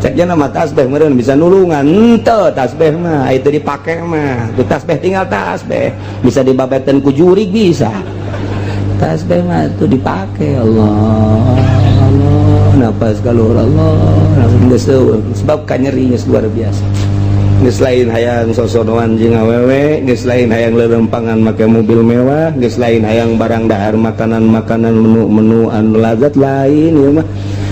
ceknya nama tasbih meureun bisa nulungan henteu tasbih mah itu dipake mah tu tasbih tinggal tasbih bisa dibabeteun ku jurig bisa tasbih mah itu dipake Allah napas kaluhur Allah geus sebab kanyerinya luar biasa geus lain hayang sosonoan jeung awewe geus lain hayang leurempangan make mobil mewah geus lain hayang barang dahar makanan menu anu lazat lain ieu mah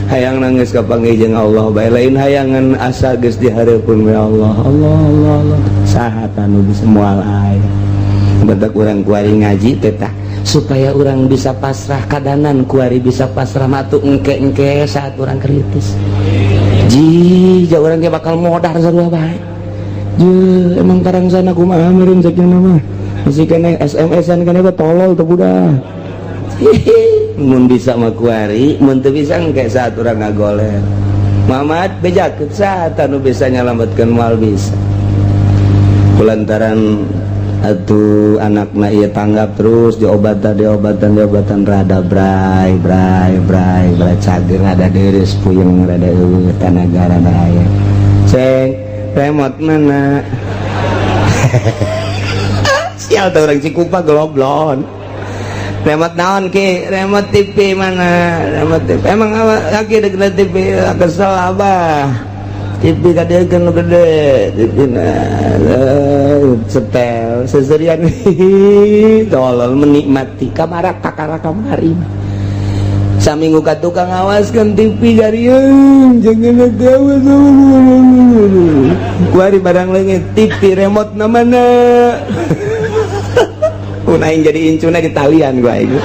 hayang nangis ka panggih Allah bae lain hayangan asa geus dihareupeun we Allah saha anu bisa moal aya badak urang kuari ngaji teh tah supaya urang bisa pasrah kadanan kuari bisa pasrah matu engke saat urang kritis ji urang ge bakal modar sarua bae emang karang sana kumaha meureun saking mah masih kena SMS-an kana tolol teu budak mun bisa mah kuari mun teu bisa engke saat urang ngagoler Muhammad bejakeun saat anu bisa nyalametkeun moal bisa kulantaran atuh anakna ieu tanggap terus diobatan rada bray cager rada deres puyeng rada eueuh tanaga rada aya ceng remote mana sial teh urang Cikupa geloblon remote naon ki remote TV mana remote TV emang lagi deket TV kesel abah TV kadeukkeun nu gede TV na setel seserian tolol menikmati kamarak kakara kamari saminggu ka tukang awaskeun TV garieun jangan gawas kuari barang leungit TV remote na mana unaing jadi incuna di talian gua itu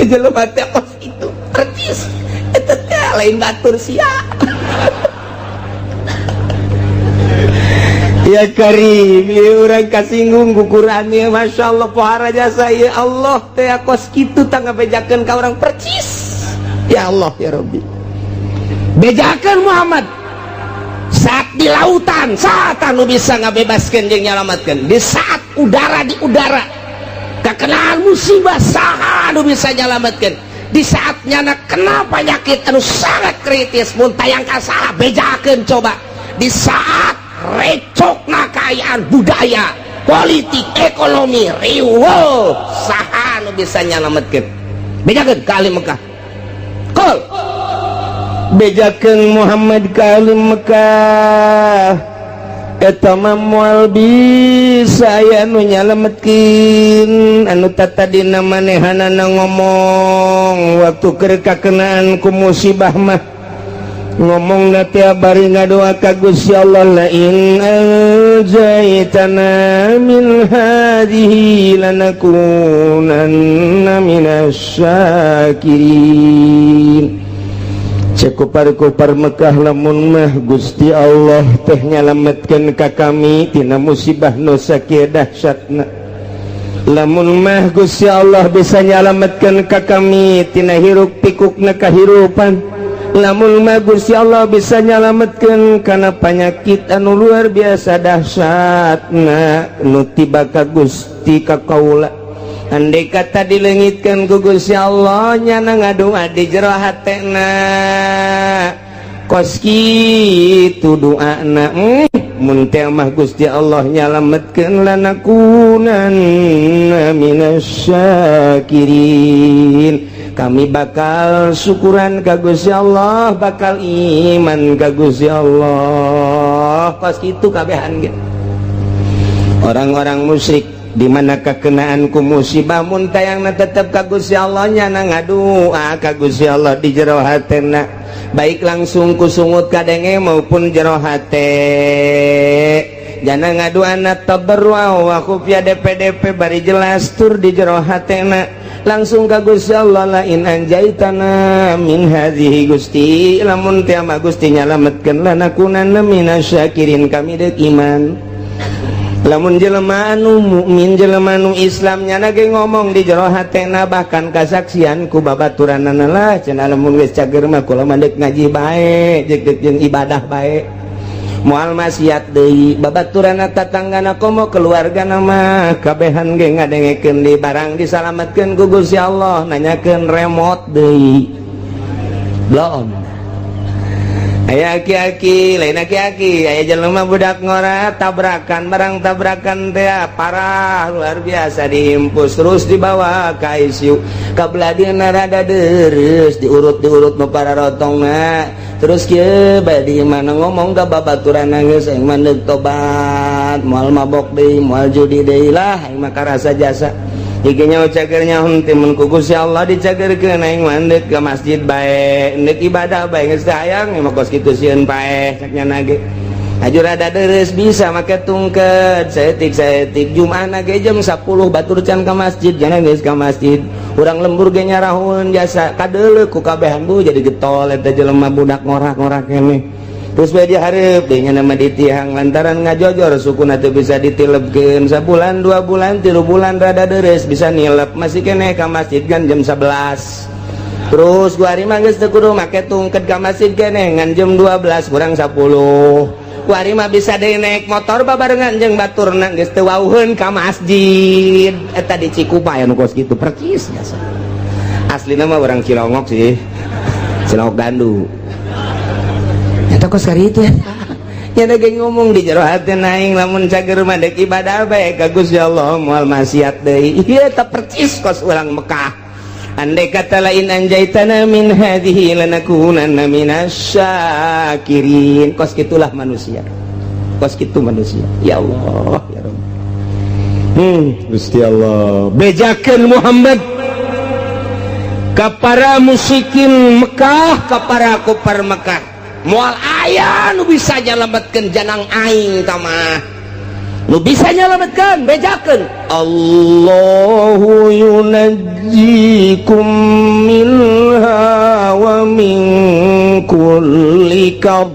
jelema teh kos itu percis eta teh lain batur sia ya Karim ya urang kasinggung ku Quran ya masyaallah pohara jasa ya Allah teh kos kitu tangga bejakeun ka urang percis ya Allah ya Rabbi bejakeun Muhammad saat di lautan saat anu bisa ngabebaskeun jeung nyalametkeun di saat udara di udara kakenaan musibah saha anu bisa nyalametkeun di saat nyana kena penyakit anu sangat kritis mun tayang ka saha bejakeun coba di saat recokna kekayaan budaya politik ekonomi riweuh saha anu bisa nyalametkeun bejakeun ka ahli Mekah kul bejakeun Muhammad ka ahli Mekah eta mah moal bisa aya anu nyalametkeun anu tadina manehanana ngomong waktu keur kakenaan ku musibah mah ngomong nanti bari ngadoa ka Gusti Allah la in anjaitana min hadhihi lanakunanna minasyakirin cek kupar Mekah lamun mah Gusti Allah teh nyalametkeun ka kami tina musibah nu sakieu dahsyatna lamun mah Gusti Allah bisa nyalametkeun ka kami tina hiruk pikukna kahirupan lamun mah Gusti Allah bisa nyalametkeun kana panyakit anu luar biasa dahsyatna nu tiba ka Gusti ka kaula. Andai kata dilengitkeun ku Gusti Allah nyana ngadoa di jero hatena kos kitu doana mun teh mah Gusti Allah nyalametkeun lanakunanna minasyakirin. Kami bakal syukuran ka Gusti Allah, bakal iman ka Gusti Allah. Kos kitu kabehan ge. Orang-orang musyrik di mana kekenaan ku musibah mun tayangna tetep ka Gusti Allah nyana ngadoa ka Gusti Allah di jero hatena, baik langsung ku sungut kadenge maupun jero hate. Jana ngadoana tabarrua wa khufya DP bari jelas tur di jero hatena langsung ka Gusti Allah, la in anjaitana min hadhihi Gusti, lamun teh mah Gusti nyalametkeun lanakunanna minasyakirin, kami deuk iman. Lamun jelema anu mukmin, jelema anu Islam nyana ge ngomong di jero hatena, bahkan kasaksian ku babaturanana lah cenah lamun geus cager mah kula mah deuk ngaji bae, deuk jeung ibadah bae. Moal maksiat deui, babaturana tatanggana komo keluargana mah kabehan ge ngadengekeun di barang disalametkeun ku Gusti Allah, nanyakeun remote deui. Belum. Aya aki-aki, lain aki-aki, aya jelema budak ngora tabrakan, barang tabrakan teh parah luar biasa, dihimpus terus dibawa ka ICU. Kabladina rada deres, diurut nu pararotongna. Terus kieu bade mana ngomong ka babaturanna geus aing mah deuk tobat, moal mabok deui, moal judi deui lah, aing mah karasa jasa. Ikinya cagernya henteu mun ku Gusti Allah dicagerkeun aing mah deuk ka masjid bae, deuk ibadah bae geus teu hayang mah kos kitu sieun paeh sak nyana ge. Aju rada deres bisa make tungket saeutik Jumaana ge jam 10 batur can ka masjid, jana geus ka masjid. Urang lembur ge nyarahun jasa kadeuleu ku kabehan bu jadi getol eta jelema budak ngorak-ngorak keneh. Terus bae dia hareup deui nya nama ditihang lantaran ngajojor sukuna teu bisa ditilebkeun sabulan 2 bulan 3 bulan rada deres bisa nilep, masih keneh ka masjid kan jam 11. Terus gua hari mah geus teu kudu make tungket ka masjid keneh ngan jam 12 kurang 10. Gua hari mah bisa deui naik motor babarengan jeung baturna geus teu wauheun ka masjid. Eta di Cikupa anu kos kitu percis biasa. Aslina mah urang Cilongok sih. Cilongok Gandu. Eta kos kari itu ya. Ya ge ngomong di jero hatena aing lamun cager mah deuk ibadah bae ka Gusti Allah moal maksiat deui. Ieu eta percis kos urang Mekah. Andai kata lain anjaitana min hadhihi lanakunanna minasyakirin. Kos kitulah manusia. Kos kitu manusia. Ya Allah, ya Rabb. Gusti Allah bejakeun Muhammad ka para musyrikin Mekah, ka para kufar Mekah. Moal aya nu bisa nyalametkeun janang aing tamah. Nu bisa nyalametkeun bejakeun. Allahu yunajjikum minha wa min kulli kab.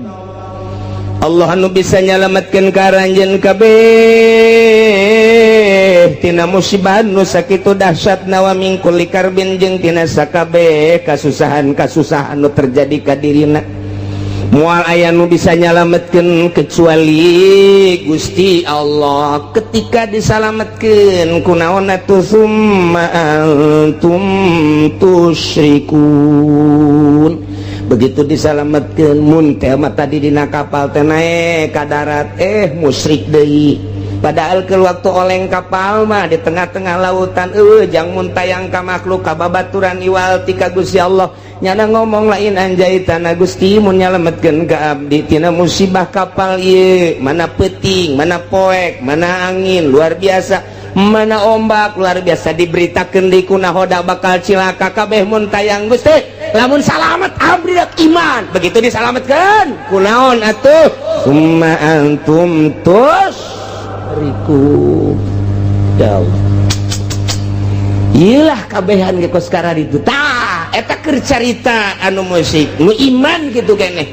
Allah anu bisa nyalametkeun ka ranjeun kabeh tina musibah nu sakitu dahsyatna wa min kulli karbin jeung tina sakabeh kasusahan nu terjadi ka dirina. Moal aya nu bisa nyalametkeun kecuali Gusti Allah. Ketika disalametkeun kunaon atuh summa antum tusyrikun. Begitu disalametkeun mun teh mah tadi dina kapal teh naek ka darat musyrik deui. Padahal ke waktu oleng kapal mah di tengah-tengah lautan jang mun tayang ka makhluk ka babaturan iwal ti ka Gusti Allah. Nyana ngomong lain anjaitana Gusti mun nyalametkeun ka abdi tina musibah kapal ieu, mana peuting, mana poek, mana angin luar biasa, mana ombak luar biasa, diberitakeun deui ku nahoda bakal cilaka kabeh mun tayang Gusti. Lamun salamet abdi dak iman. Begitu disalametkeun kunaon atuh? Summa antum tusyrikun. Ya Allah. Iyalah kabehan ge kos kara ditu. Tah, eta keur carita anu musik, nu iman kitu keneh.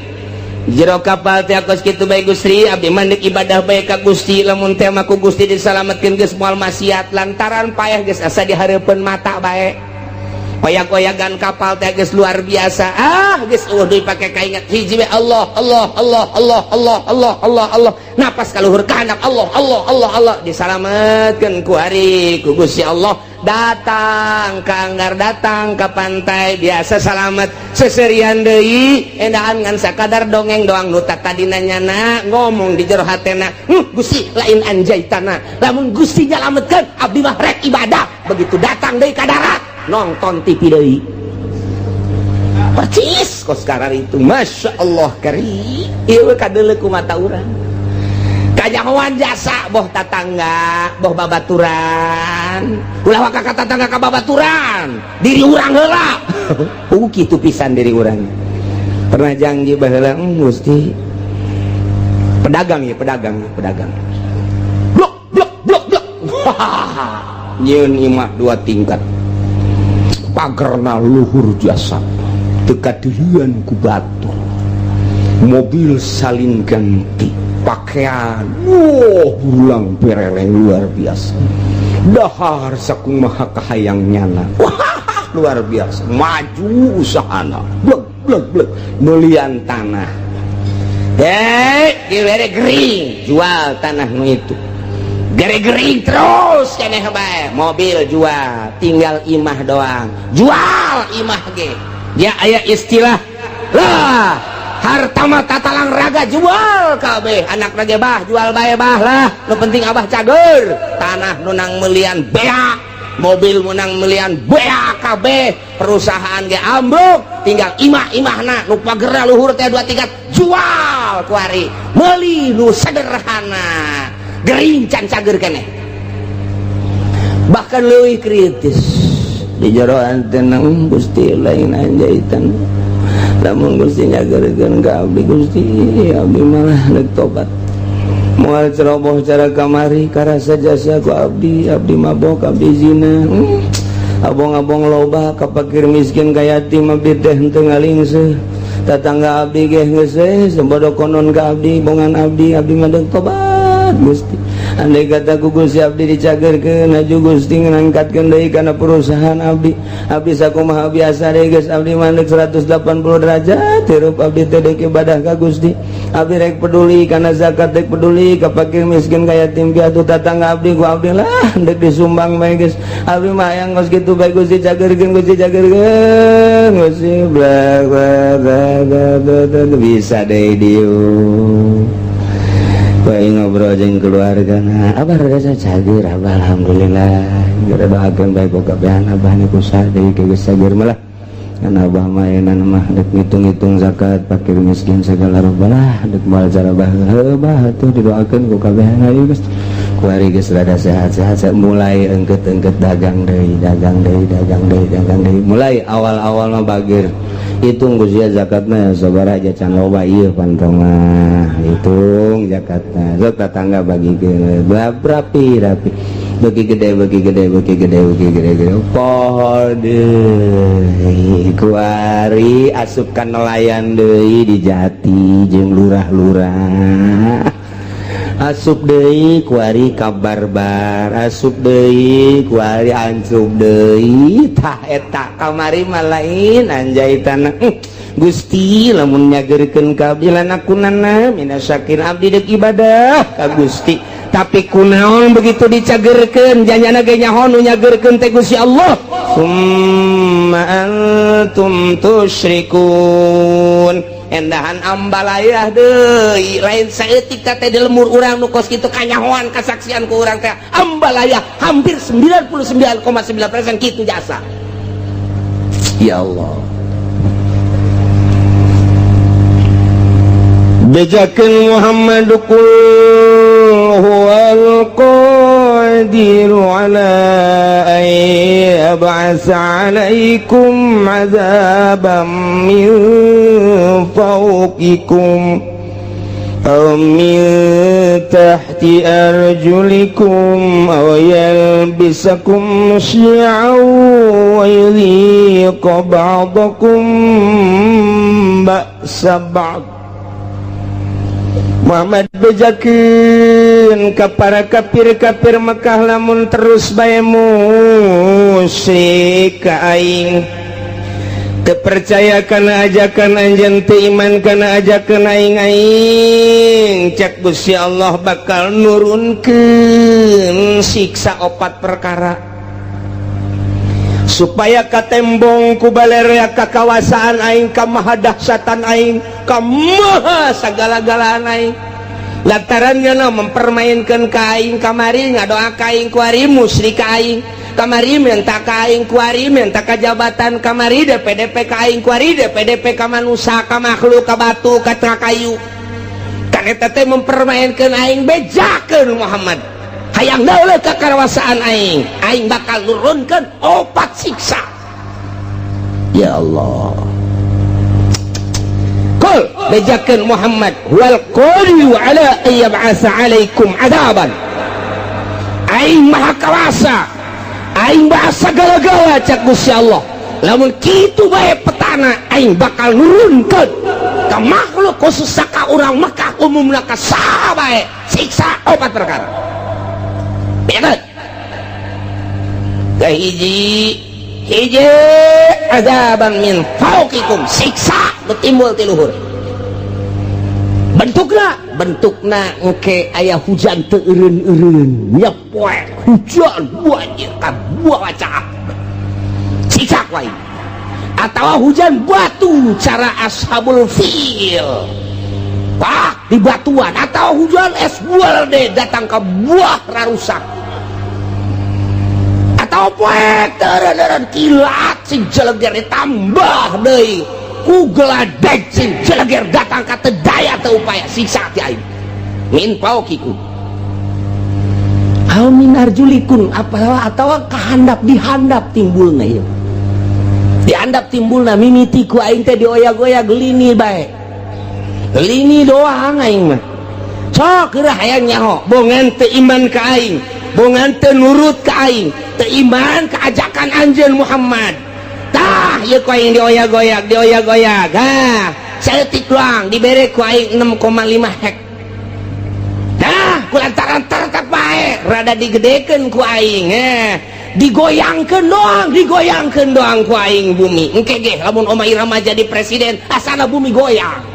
Jero kapal teh kos kitu bae Gusti, abdi mandek ibadah bae ka Gusti, lamun teh mah ku Gusti disalametkeun geus moal maksiat lantaran payah geus asa dihareupeun mata bae. koyak-koyakan kapal teh geus luar biasa. Geus deui pake kaingat hiji we Allah Allah Allah Allah Allah Allah Allah Allah napas kaluhur kahandap Allah Allah Allah Allah disalametkeun ku hari ku Gusti Allah. Datang kanggar datang ke pantai biasa salamet seserian deui endahan ngan sakadar dongeng doang nu tadina nyana ngomong di jero hatena Gusti lain anjaitana lamun Gusti nyalametkeun abdi mah rek ibadah. Begitu datang deui ka darat nonton TV deui percis kos karar itu. Masya Allah kari ieu kadeuleu ku mata urang kajangan jasa boh tatangga boh babaturan ulah waka ka tatangga ka babaturan diri urang heula kitu pisan diri urang pernah janji baheula Gusti pedagang blok nyeun imah 2 tingkat pagerna luhur jasa tekadirian ku batu mobil salin ganti pakaian bulang pereleng luar biasa dahar sakung maha kahayang nyana luar biasa maju usahana blek melian tanah gere gering jual tanah nu itu gere gering terus keneh bae mobil jual tinggal imah doang jual imah ge ya aya istilah lah harta mah tatalang raga jual kabeh anak lagi bah jual bae bah lah nu penting abah cager tanah nunang melian beak mobil menang melian beak kabeh perusahaan ge ambruk tinggal imah-imahna nu pagerna luhur teh 2 tingkat jual kuari meuli nu sederhana gering can cager keneh bahkan leuwih kritis di jero antena Gusti lain anjaitan lamun Gusti nyageurkeun ka abdi Gusti abdi malah neuk tobat moal ceroboh cara kamari karasa jasa ku abdi mabok abdi zina abong-abong loba ka fakir miskin ka yatim abdi teh henteu ngalingseuh tatangga abdi ge geus sebodo konon ka abdi bongan abdi mah neuk tobat Gusti andai kata ku Gusti abdi dicageurkeun aju Gusti ngangkatkeun deui kana perusahaan abdi sakumaha biasa deui geus abdi mandek 180 derajat hirup abdi teh deuk ibadah ka Gusti abdi rek peduli kana zakat rek peduli ka fakir miskin ka yatim piatu tatangga abdi ku abdi lah deuk disumbang bae geus abdi mah hayang geus kitu bae Gusti cageurkeun Gusti blak bisa deui dieu bae ngobrol jeung keluarga abah rada cager abah alhamdulillah geura doakeun bae ku kabehan abah nu kusaha deui ke geus cager mah kan abah mah eunana mah deuk ngitung-ngitung zakat fakir miskin segala rupa lah deuk moal cara bah atuh didoakeun ku kabehan ayeuna geus kuari geus rada sehat-sehat mulai engkeut-engkeut dagang deui mulai awal-awal mah bageur hitung Gusti zakatna sabaraha aja can loba ieu pantong mah hitung zakatna sok tatangga bagikeun rapi bagi gede poho deui kuari asupkan nelayan deui di Jati jeung lurah-lurah asup deui kuari kabarbar asup deui kuari ancup deui tah eta kamari mah lain anjaitana Gusti lamun nyageurkeun ka abdi lanakunana minasyakir abdi deuk ibadah ka Gusti tapi kunaon begitu dicageurkeun janjana ge nyaho nu nyageurkeun teh Gusti Allah summa antum tusyrikun endahan ambalayah deui lain saeutik teh di lemur urang nu kos kitu kanyahoan kasaksian ku urang teh ambalayah hampir 99,9% kitu jasa ya Allah bejakeun Muhammad qul huwal qadiru ala an yab'atsa 'alaikum 'adzaban min fawqikum aw min tahti arjulikum aw yalbisakum syi'an wa yudhiqa ba'dakum ba'sa ba'd Muhammad bejakeun ka para kafir-kafir Mekah lamun terus bae musyrik ka aing teu percaya kana ajakan anjeun teu iman kana ajakan aing cek Gusti Allah bakal nurunkeun siksa 4 perkara supaya katembong ku balerea kakawasaan aing ka maha dahsyatan aing ka maha sagala-galaan aing lantaran nya mempermainkan ka aing kamari ngadoa ka aing ku ari musyrik ka aing kamari minta ka aing ku ari minta ka jabatan kamari DPDP ka aing ku ari DPDP ka manusia ka makhluk ka batu ka kayu kan eta teh mempermainkan aing bejakeun Muhammad hayang dauleh kakarwasaan aing bakal nurunkan 4 siksa ya Allah qul bejakeun Muhammad wal qadiru ala ayyab'asa alaikum adaban aing maha kawasa aing bahasa gala-gala cak Gusti Allah lamun kitu bae petana aing bakal nurunkeun ka makhluk khusus ka urang Mekah umumna ka saha bae siksa 4 perkara bener hiji azaban min fauqikum siksa betimbul ti luhur bentukna engke aya hujan teu eureun-eureun nya poe hujan banjir ka buah caah siksa wae atawa hujan batu cara ashabul fil di batuan atau hujan es buah deh datang ke buah rarusak atau poek teren kilat sing jeleger ditambah deui ku geladek sing jeleger datang ka teu daya teu upaya siksa ti aing min paukiku au min arjulikun atau kahandap dihandap timbulna ieu dihandap timbulna mimiti ku aing teh dioyag-oyag lini bae lini doang aing mah sok geurah hayang nyaho bongan teu iman ka aing bongan teu nurut ka aing teu iman ka ajakan anjeun Muhammad tah ieu ku aing dioyag-oyag ha saeutik doang dibere ku aing 6,5 hek dah kulantaran tertak bae rada digedekeun ku aing digoyangkeun doang ku aing bumi engke ge lamun Oma Irama jadi presiden asana bumi goyang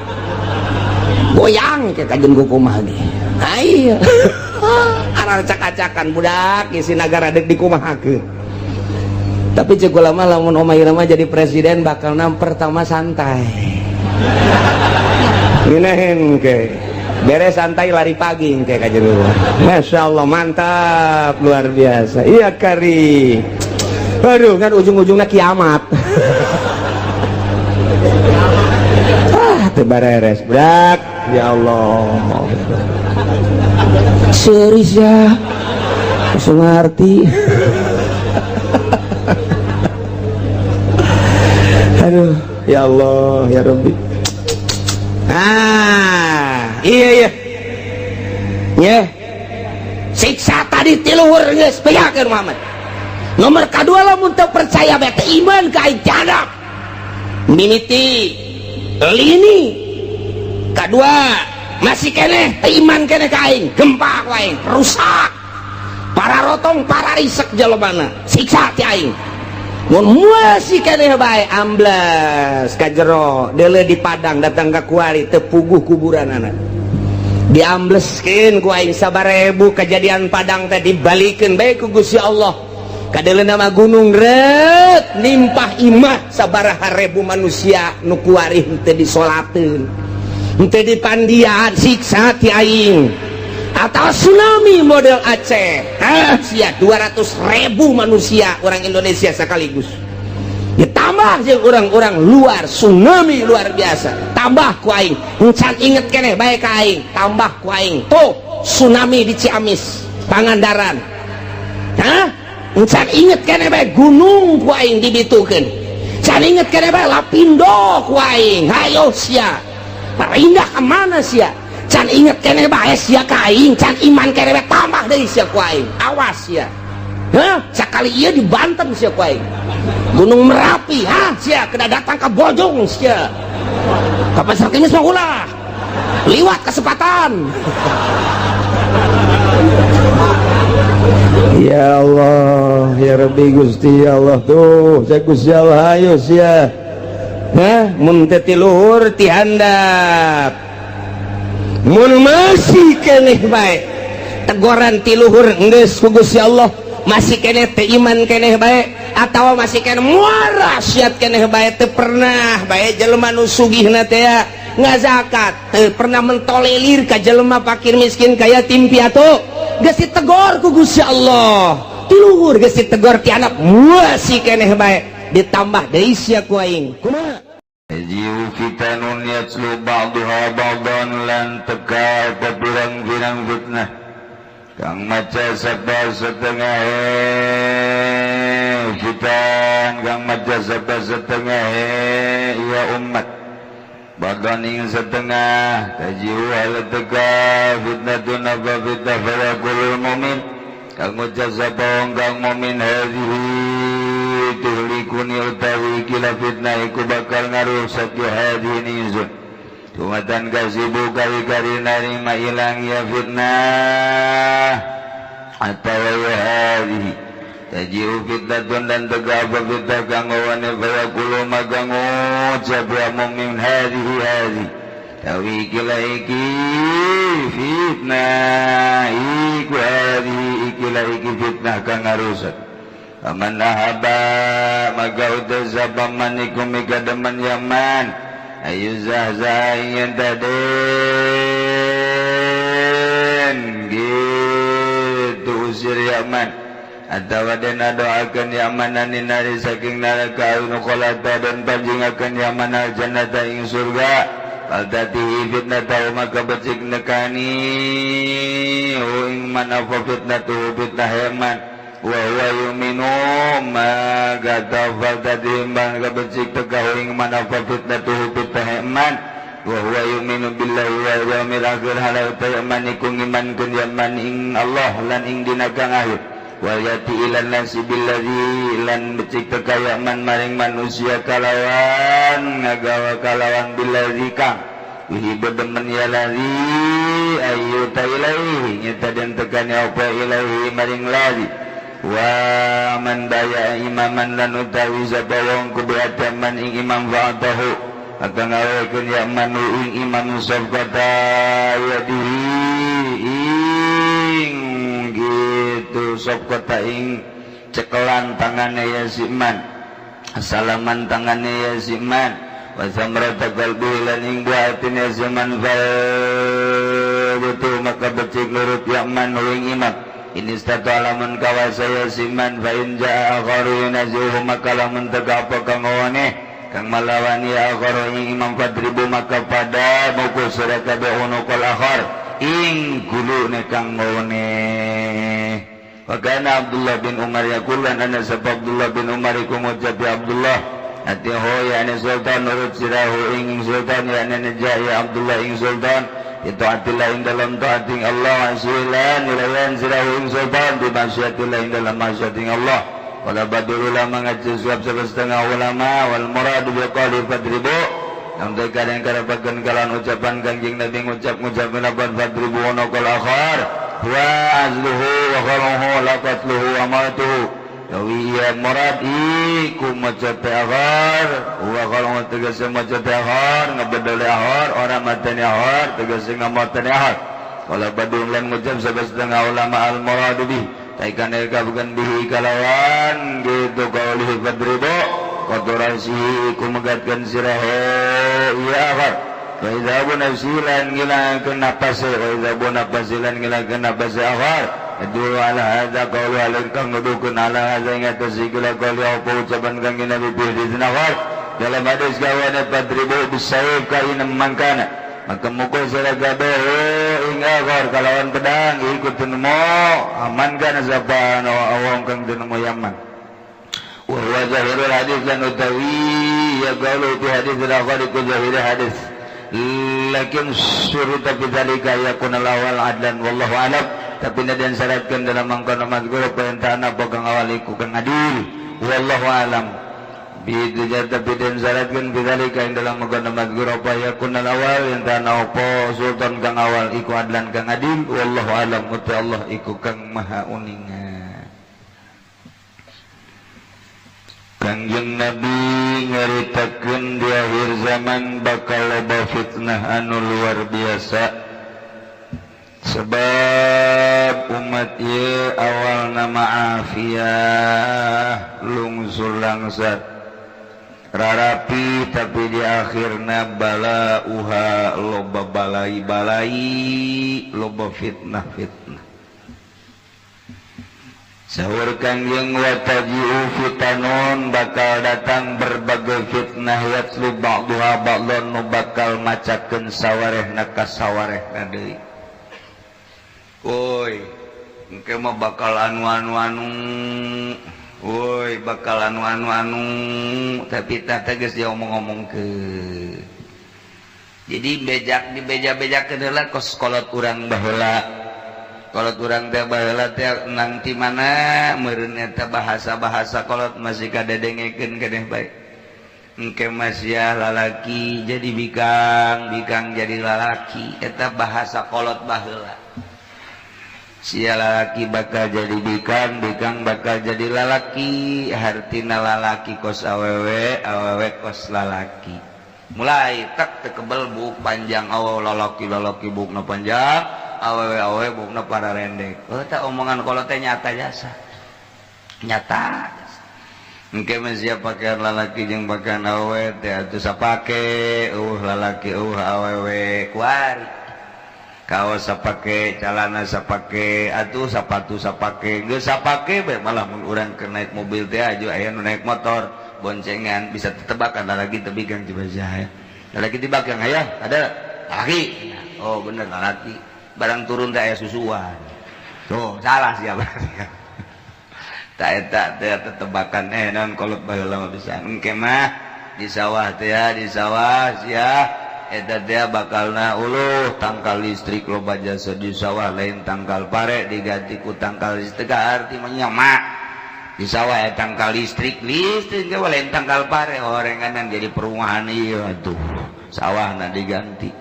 ke kajen kumaha ge aya arah acak-acakan budak isi negara dek dikumahakeun tapi ceuk ulama lamun Oma Irama jadi presiden bakal pertama santai ngeunaheun ke beres santai lari pagi ke kajen Masya Allah mantap luar biasa iya kari aduh kan ujung-ujungnya kiamat tebareres brak ya Allah serius ya langsung ngerti aduh ya Allah ya Rabbi iya siksa tadi tiluhur geus bejakeun Muhammad nomor kedua lamun teu percaya bae teu iman ka aing jadab mimiti lini kedua masih kene iman kene kain gempa wae rusak para rotong para risek jelebana siksa ti aing mun masih kene bae amblas ka jero deuleu di padang datang ka kuari teu puguh kuburanana diambleskeun ku aing 1000 kejadian padang teh dibalikeun bae ku Gusti Allah kadeuleu nama gunung ret nimpah imah sabaraha ribu manusia nu kuari teu disolateun teu dipandian siksa ti aing atau tsunami model Aceh sia 200.000 manusia orang Indonesia sekaligus ditambah jeung orang-orang luar tsunami luar biasa tambah ku aing encan inget keneh bae ka aing tambah ku aing tuh tsunami di Ciamis Pangandaran encan inget kene bae gunung ku aing dibitukeun can inget kene bae Lapindo ku aing hayo sia pindah ke mana sia can inget kene bae sia ka aing can iman kene bae tambah deui sia ku aing awas sia sakali ieu di Banten sia ku aing Gunung Merapi sia kena datang ke Bojong sia ka pasar kemis mah ulah liwat kesempatan. Ya Allah, ya Rabbi Gusti ya Allah tuh, saya Gusti Allah ayo sia. Nah, mun teu ti luhur ti handap. Mun masih keneh bae teguran ti luhur enggeus ku Gusti Allah, masih keneh teu iman keneh bae atawa masih keneh muara syat keneh bae teu pernah bae jelema nu sugihna teh ngazakat, teu pernah mentolerir ka jelema fakir miskin kaya yatim piatu, geus ditegor ku Gusti Allah. Ti luhur geus ditegor ti anak masih keneh bae ditambah deui sia ku aing. Kumaha? Jiu fitanun yatslu ba'duha ba'dan lan teka pirang-pirang fitnah kang maca sabda setengah fitan kang maca sabda setengah ya umat badan ing setengah tajiu hal teka fitnatun apa fitnah pada kulul mu'min kang maca sabda kang mu'min hadhihi tuhlikuni utawi kila fitnah iku bakal ngarusak ya hadini izun tumatan kasibu kari-kari nari mailang ya fitnah atau ya hadihi tajiu fitnatun dan tegapa fitnah kanggawane fayakulu magangu cabya mu'min hadihi hadihi tawi kila iki fitnah iku hadihi ikila iki fitnah kang ngarusak aman ahaba maka utazaba manikum ikadaman yaman ayu zahzah ingin taden gitu usir yaman atau dena doakan yamanan nari saking neraka unukolata dan panjingakan yaman al jannata ing surga kaltatihi fitnatahu maka becik nekani ing mana fitnatuhu fitnah yaman wa huwa yuminu maka tafal tadi imbang kabecik tegah ing mana fitnatuhu fitnah iman wa huwa yuminu billahi wal yawmil akhir halal tayaman iku ngimankeun yaman ing Allah lan ing dina kang akhir wal yati ilan nasi billadzi lan becik tegah yaman maring manusia kalawan ngagawa kalawan billadzi kang yuhibbu demen ya ladzi ayu ta ilaihi nyata den tegane apa ilaihi maring ladzi wa man daya imaman lan utawi zabawang kubiataman ing imam fa'atahu akan ngawekeun ya manu ing imam sabqata yadihi ing gitu sabqata ing cekelan tangannya ya siman salaman tangannya ya siman wa samrata qalbi lan ing buatin ya siman fal betul maka becik nurut ya manu ing imam ini statu alamun kawasaya siman fa'in ja'a akharu yunazihu maka lamun tegapa kang wane kang malawani akharu ing imam fadribu maka pada mukul suraka bi'unukul akhar ing gulune kang wane wakana Abdullah bin Umar yakulan ana sabab Abdullah bin Umar iku ngucap ya Abdullah hati hoya ane sultan nurut sirahu ing sultan ya ane najai Abdullah ing sultan itu atilah ing dalam taating Allah asilan ilayan sirahu ing sultan di masyatilah ing dalam masyating Allah wala badul ulama ngaji suap setengah ulama wal muradu biqali fadribu yang terkadang karapakan kalan ucapan kanjing Nabi ngucap menabat fadribu wanakal akhar wa azluhu wa kharuhu laqatluhu wa matuhu yawi iya murad iku macate akhar wa kharuhu tegesi macate akhar ngabedali akhar orang matani akhar tegesi ngamatani akhar wala badul lan ngucap setengah ulama al muradu bih taikan eka bukan bihi kalawan gitu kaulihi fadribu kotorasi iku megatkan sirahe iya akhar wa idha bu nafsilan ngilangkan napase wa idha bu nafsilan ngilangkan napase akhar yadulu ala hadha qawlu alin kang ngedukun ala hadha ingatasi kila qawli apa ucapan kang Nabi bihdi akhar dalam hadis kawan fadribu bisayib kainam mangkana maka mukul siragabe ing akhar kalawan pedang ikut tenemo aman kana saban awang kang tenemo yaman wa huwa zahirul hadis lan utawi ya qalu fi hadis al-akhar iku zahirul hadis lakin syurita bidzalika yakun al-awal adlan wallahu alam tapi dan syaratkan dalam mangkono mazkur perintah apa kang awal iku kang adil wallahu alam Biduja tapi dan syaratkan bidzalika ing dalam magana madhkur apa yakun awal yang tanah apa sultan kang awal iku adlan kang adil wallahu alam uti Allah iku kang maha uninga. Kanjeng Nabi ngaritakeun di akhir zaman bakal loba fitnah anu luar biasa sebab umat ieu awalna ma'afiyah lungsul langsat rarapi tapi di akhirna bala uha loba balai-balai loba fitnah-fitnah. Sahur Kangjeng wataji'u fitanon bakal datang berbagai fitnah yatslu ba'duha ba'don nu bakal macakeun sawarehna ka sawarehna deui. Woi, engke mah bakal anu woi bakal anu tapi tata geus diomong-omong ke. Jadi bejak di beja-beja kedeula kos kolot urang baheula. Kolot urang teh baheula teh nang ti mana meureun eta bahasa-bahasa kolot masih kadedengekeun keneh bae. Engke masih lalaki jadi bikang jadi lalaki eta bahasa kolot baheula. Sia lalaki bakal jadi bikang bakal jadi lalaki, hartina lalaki kos awewe kos lalaki. Mulai tak tekebel buk panjang lalaki bukna panjang, awewe bukna para rendek. Eta omongan kalau teh nyata jasa. Nyata. Engke mah sia pakaian lalaki jeung pakaian awewe teh atuh sapake, lalaki awewe kuari. Kaos sapake, celana sapake, atuh sepatu sapake, geus sapake bae malah mun urang keur naik mobil teh aju aya nu naik motor boncengan bisa tetebakan lagi tebikang coba saya. Lagi tebakang aya ada laki. Oh bener laki. Barang turun teh aya susuan. Tuh salah sia berarti. Tak eta teh tetebakan naon kolot baheula mah bisa. Engke mah di sawah teh di sawah sia eta dia bakalna uluh tangkal listrik loba jasa di sawah lain tangkal pare diganti ku tangkal listrik arti menyama di sawah ya tangkal listrik ge lain tangkal pare orenganan jadi perumahan ieu atuh sawahna diganti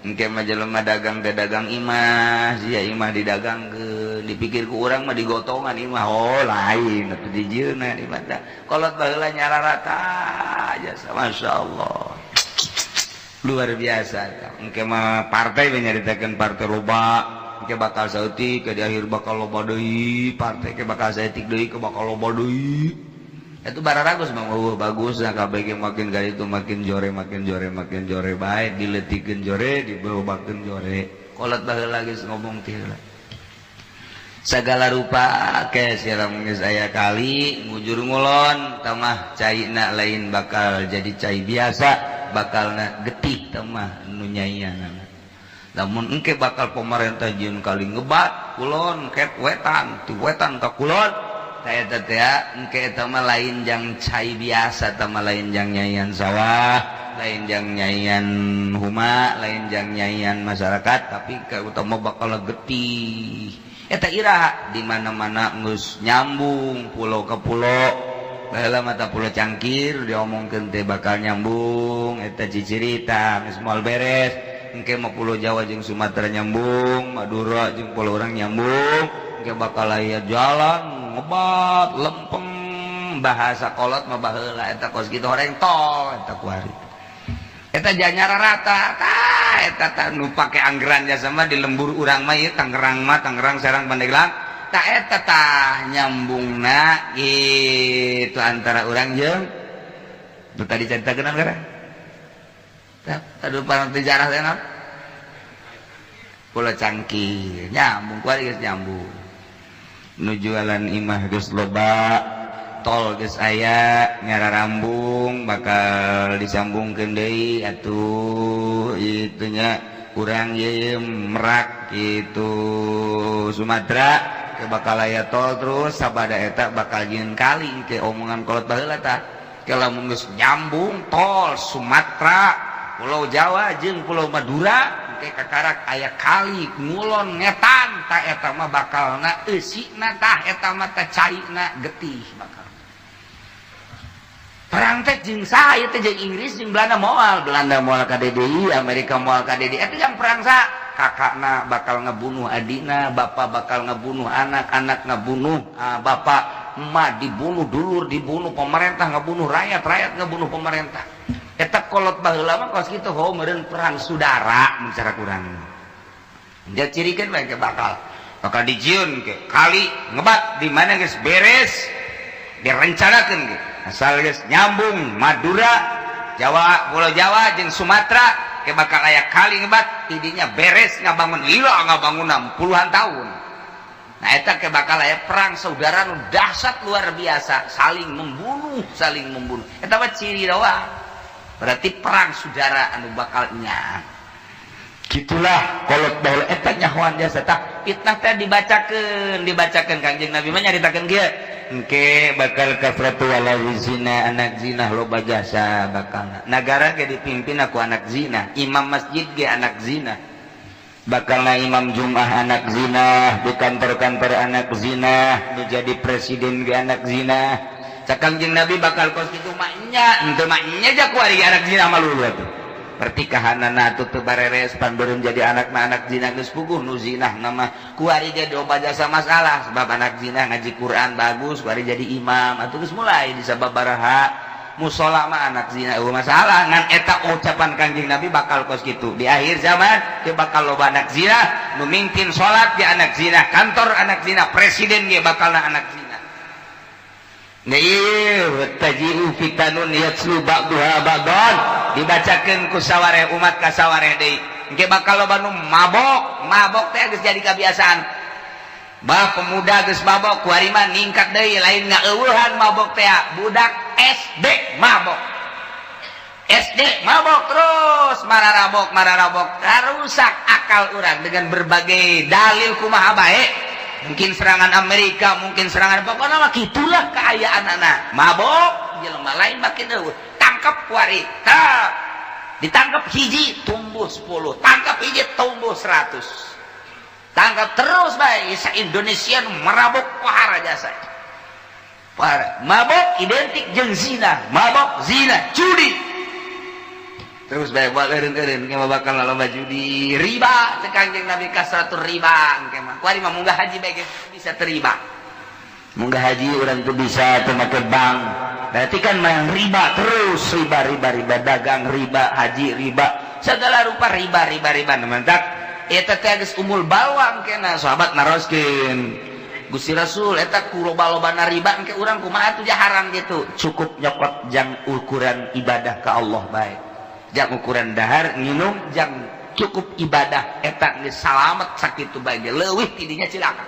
engke mah jelema dagang teh dagang imah sia imah didagangkeun dipikir ku urang mah digotongan imah lain atuh dijieuna di mata kolot baheula nyararata jasa masyaallah luar biasa. Engke mah partai nyaritakeun partai loba, engke bakal saeutik ke di akhir bakal loba deui, partai ke bakal saeutik deui ke bakal loba deui. Itu bararagus mah bagus nah kabeh ge makin kali itu makin jore bae dileutikeun jore dibawakeun jore. Kolot baheula geus ngomong teh heula. Sagala rupa ke siram geus aya kali ngujur ngulon tamah caina lain bakal jadi cai biasa. Bakalna getih tamah nu nyaianana. Lamun engke bakal pemerintah jieun kali ngebat kulon ket wetan, ti wetan ka kulon. Ta eta teh engke eta mah lain jang cai biasa, tamah lain jang nyaian sawah, lain jang nyaian huma, lain jang nyaian masyarakat, tapi ka utama bakal getih. Eta iraha di mana-mana geus nyambung pulau ke pulau. Baheula mata pulau Cangkir diomongkeun teh bakal nyambung eta cicirita geus moal beres engke mah pulau Jawa jeung Sumatera nyambung Madura jeung pulau urang nyambung engke bakal aya jalan ngebat lempeng bahasa kolot mah baheula eta kos kitu horeng tol eta kuari eta janyara rata tah eta nu pake anggeran jasa mah di lembur urang mah ieu Tangerang Serang Pandeglang tak eta tah nyambungna itu antara urang jeung nu tadi caritakeun gara tah adu parang sejarah teh naon Pulau Cangkir nyambung kuari geus nyambung nu jualan imah geus loba tol geus aya nyararambung bakal disambungkeun deui atuh itu nya urang ieu Merak gitu Sumatera ke bakal aya tol terus sabada eta bakal jieun kali ke omongan kolot baheula tah ke lamun geus nyambung tol Sumatera Pulau Jawa jeung Pulau Madura ke kakarak aya kali ngulon ngetan tah eta mah bakalna eusina tah eta mah teh caina getih bakal perang teh jeung saha ieu teh jeung Inggris jeung Belanda moal ka DDI, Amerika moal ka DDI eta yang perang saha kakakna bakal ngebunuh adina, bapak bakal ngebunuh anak, anak ngebunuh bapak, emak dibunuh, dulur dibunuh, pemerintah ngebunuh rakyat, rakyat ngebunuh pemerintah. Eta kolot baheula mah kos kitu ho meureun perang saudara mun cara kurang. Dia cirikeun bae ke bakal dijieun ke kali ngebat di mana geus beres direncanakeun ge. Asal geus nyambung Madura, Jawa, Pulau Jawa jeung Sumatera ke bakal aya kali ngebat tidinya beres ngabangun lila ngabangun puluhan tahun. Nah eta ke bakal aya perang saudara nu dahsyat luar biasa, saling membunuh. Eta mah ciri doang. Berarti perang saudara anu bakal nya. Gitulah kolot baheula eta nyahoan jasa tah fitnah teh dibacakeun Kangjeng Nabi mah nyaritakeun kieu. Engke bakal kafratu wala zina, anak zina loba jasa bakal nagara ge dipimpin aku anak zina, imam masjid ge anak zina, bakalna imam Jumat anak zina, di kantor-kantor anak zina, nu jadi presiden ge anak zina. Cak Kangjeng Nabi bakal kos kitu mah nya, henteu mah nya ja ku ari anak zina malulu atuh. Pertikahanana atuh teu bareres pan beureum jadi anakna anak zina geus puguh nu zinah nama ku ari ge loba jasa masalah sebab anak zina ngaji Quran bagus ku ari jadi imam atuh geus mulai disababaraha musola mah anak zina eueuh masalah ngan eta ucapan Kangjeng Nabi bakal kos kitu di akhir zaman teu bakal loba anak zina nu mingpin salat ge anak zina, kantor anak zina, presiden ge bakalna anak zina. Naieu tajiu fitanun yatslu ba'daha ba'dan dibacakeun ku sawareh umat ka sawareh deui. Engke bakal loba nu mabok teh geus jadi kebiasaan. Pemuda geus mabok kuari mah ningkat deui lain ngaeuweuhan mabok teh budak SD mabok. SD mabok terus mararabok rusak akal urang dengan berbagai dalil kumaha bae. Mungkin serangan Amerika, mungkin serangan pokoknya mah gitulah keayaan anak mabok jelema lain makin eueuh tangkap kuari ditangkap hiji tumbuh 10, tangkap hiji tumbuh 100, tangkap terus bae sa Indonesia merabok pahara jasa mabok identik jeung zina, mabok zina judi terus bae buat eureun-eureun ke bakal lomba judi riba cek Kangjeng Nabi kasratur riba engke mah kuari mah munggah haji bae bisa teriba munggah haji urang teu bisa teu make bank berarti kan main riba terus riba dagang riba haji riba segala rupa riba nementak eta teh geus umul bawang kena sahabat naroskeun Gusti Rasul eta ku loba-lobana riba engke urang kumaha atuh haram gitu cukup nyokot jang ukuran ibadah ka Allah bae jang ukuran dahar nginum jang cukup ibadah eta geus salamet sakitu bae ge leuwih tidinya cilaka.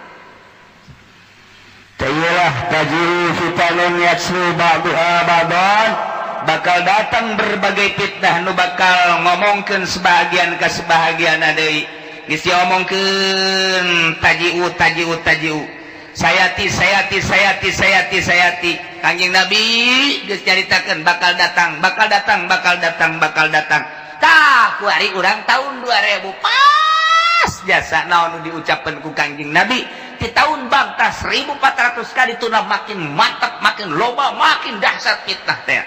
Tayyalah tajiru fitanun yatsru ba'daha ba'dan bakal datang berbagai fitnah nu bakal ngomongkeun sebahagian ka sebahagianna deui geus diomongkeun tajiu sayati Kangjeng Nabi geus nyaritakeun bakal datang tah kuari urang tahun 2000 pas jasa naon nu diucapkeun ku Kangjeng Nabi di tahun bangta 1400 kali tuna makin mantap makin loba makin dahsyat fitnah teh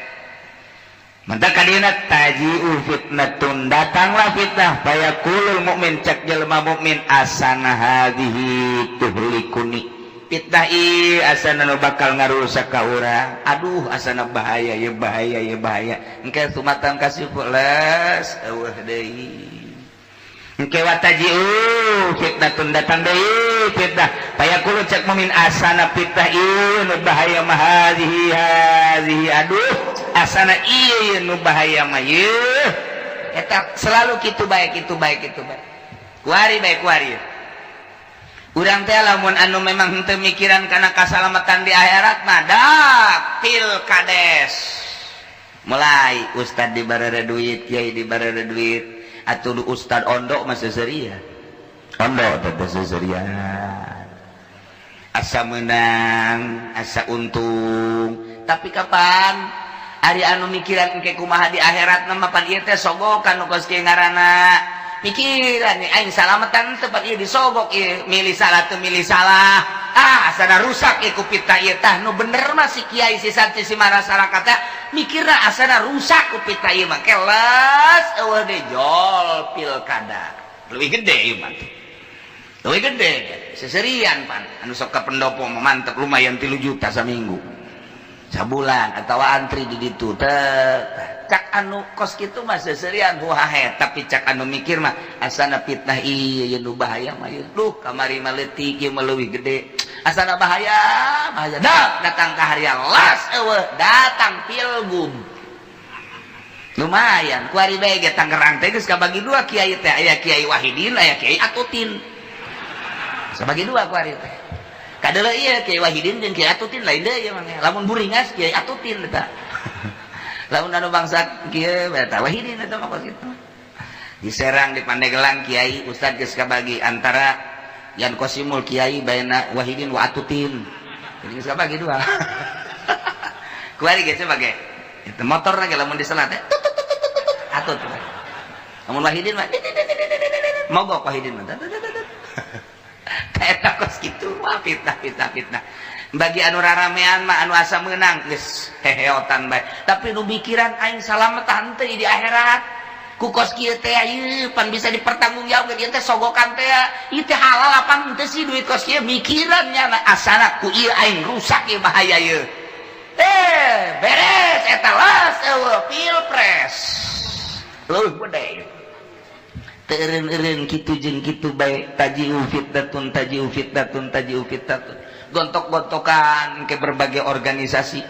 mantap kadina tajiu fitnatun datanglah fitnah fayaqulul mukmin cek jelema mukmin asana hadhihi tuhlikuni fitnah ieu asana nu bakal ngarusak ka urang aduh asana bahaya engke sumatan kasih pulas eueuh deui engke watajiu fitnatun datang deui fitnah fayaqulu cek mumin asana fitnah ieu nu bahaya mah hadhihi aduh asana ieu nu bahaya mah ieu eta selalu kitu bae kuari urang teh lamun anu memang henteu mikiran kana kasalamatan di akhirat mah dak pilkades mulai ustad di barara duit kiai di barara duit atuh ustad ondok mah seseuria ondok teh seseuria asa menang asa untung tapi kapan ari anu mikiran engke kumaha di akhirat mah pan ieu teh sogokan nu kos kieu ngaranna pikiran nih aing salamatan tempat ieu disogok ieu milih salah teu milih salah asana rusak ieu ku pita ieu tah nu bener mah si kiai si santri si masyarakat teh mikirna asana rusak ku pita ieu mah kelas eueuh de jol pilkada leuwih gede ieu mah leuwih gede seserian pan anu sok ka pendopo mah mantep lumayan 3 juta saminggu sabulan atau antri di ditu teh cak anu kos kitu mah seserian buhahe tapi cak anu mikir mah asana fitnah ieu nu bahaya mah ieu duh kamari mah leutik ieu mah leuwih gede asana bahaya dah datang ka harian las eueuh datang pilgub lumayan kuari bae ge Tangerang teh geus kabagi 2 kiai teh aya Kiai Wahidin aya Kiai Atutin sabagi 2 kuari teh kadeuleu ieu Kiai Wahidin jeung Kiai Atutin lain deui mah lamun buringas Kiai Atutin eta lamun anu bangsa kieu eta Wahidin eta mah kitu diserang di Pandeglang Kiai Ustad geus kabagi antara Yan Kosimul Kiai baena Wahidin wa Atutin jadi geus kabagi 2 kuari ge sebagai itu motorna ge lamun diselat teh atut lamun Wahidin mah mogok Wahidin mah eta kos kitu wah fitnah bagi anu raramean mah anu asa meunang geus heheotan bae tapi nu mikiran aing salamatan teh di akhirat ku kos kieu teh ieu pan bisa dipertanggungjawab ieu teh sogokan teh ieu teh halal apa henteu sih duit kos kieu mikiran nya asana ku ieu aing rusak ieu bahaya ieu beres eta las eueuh pilpres leuwih gede teureun-eureun kitu jeung kitu bae tajiu fitnatun gontok-gontokan ke berbagai organisasi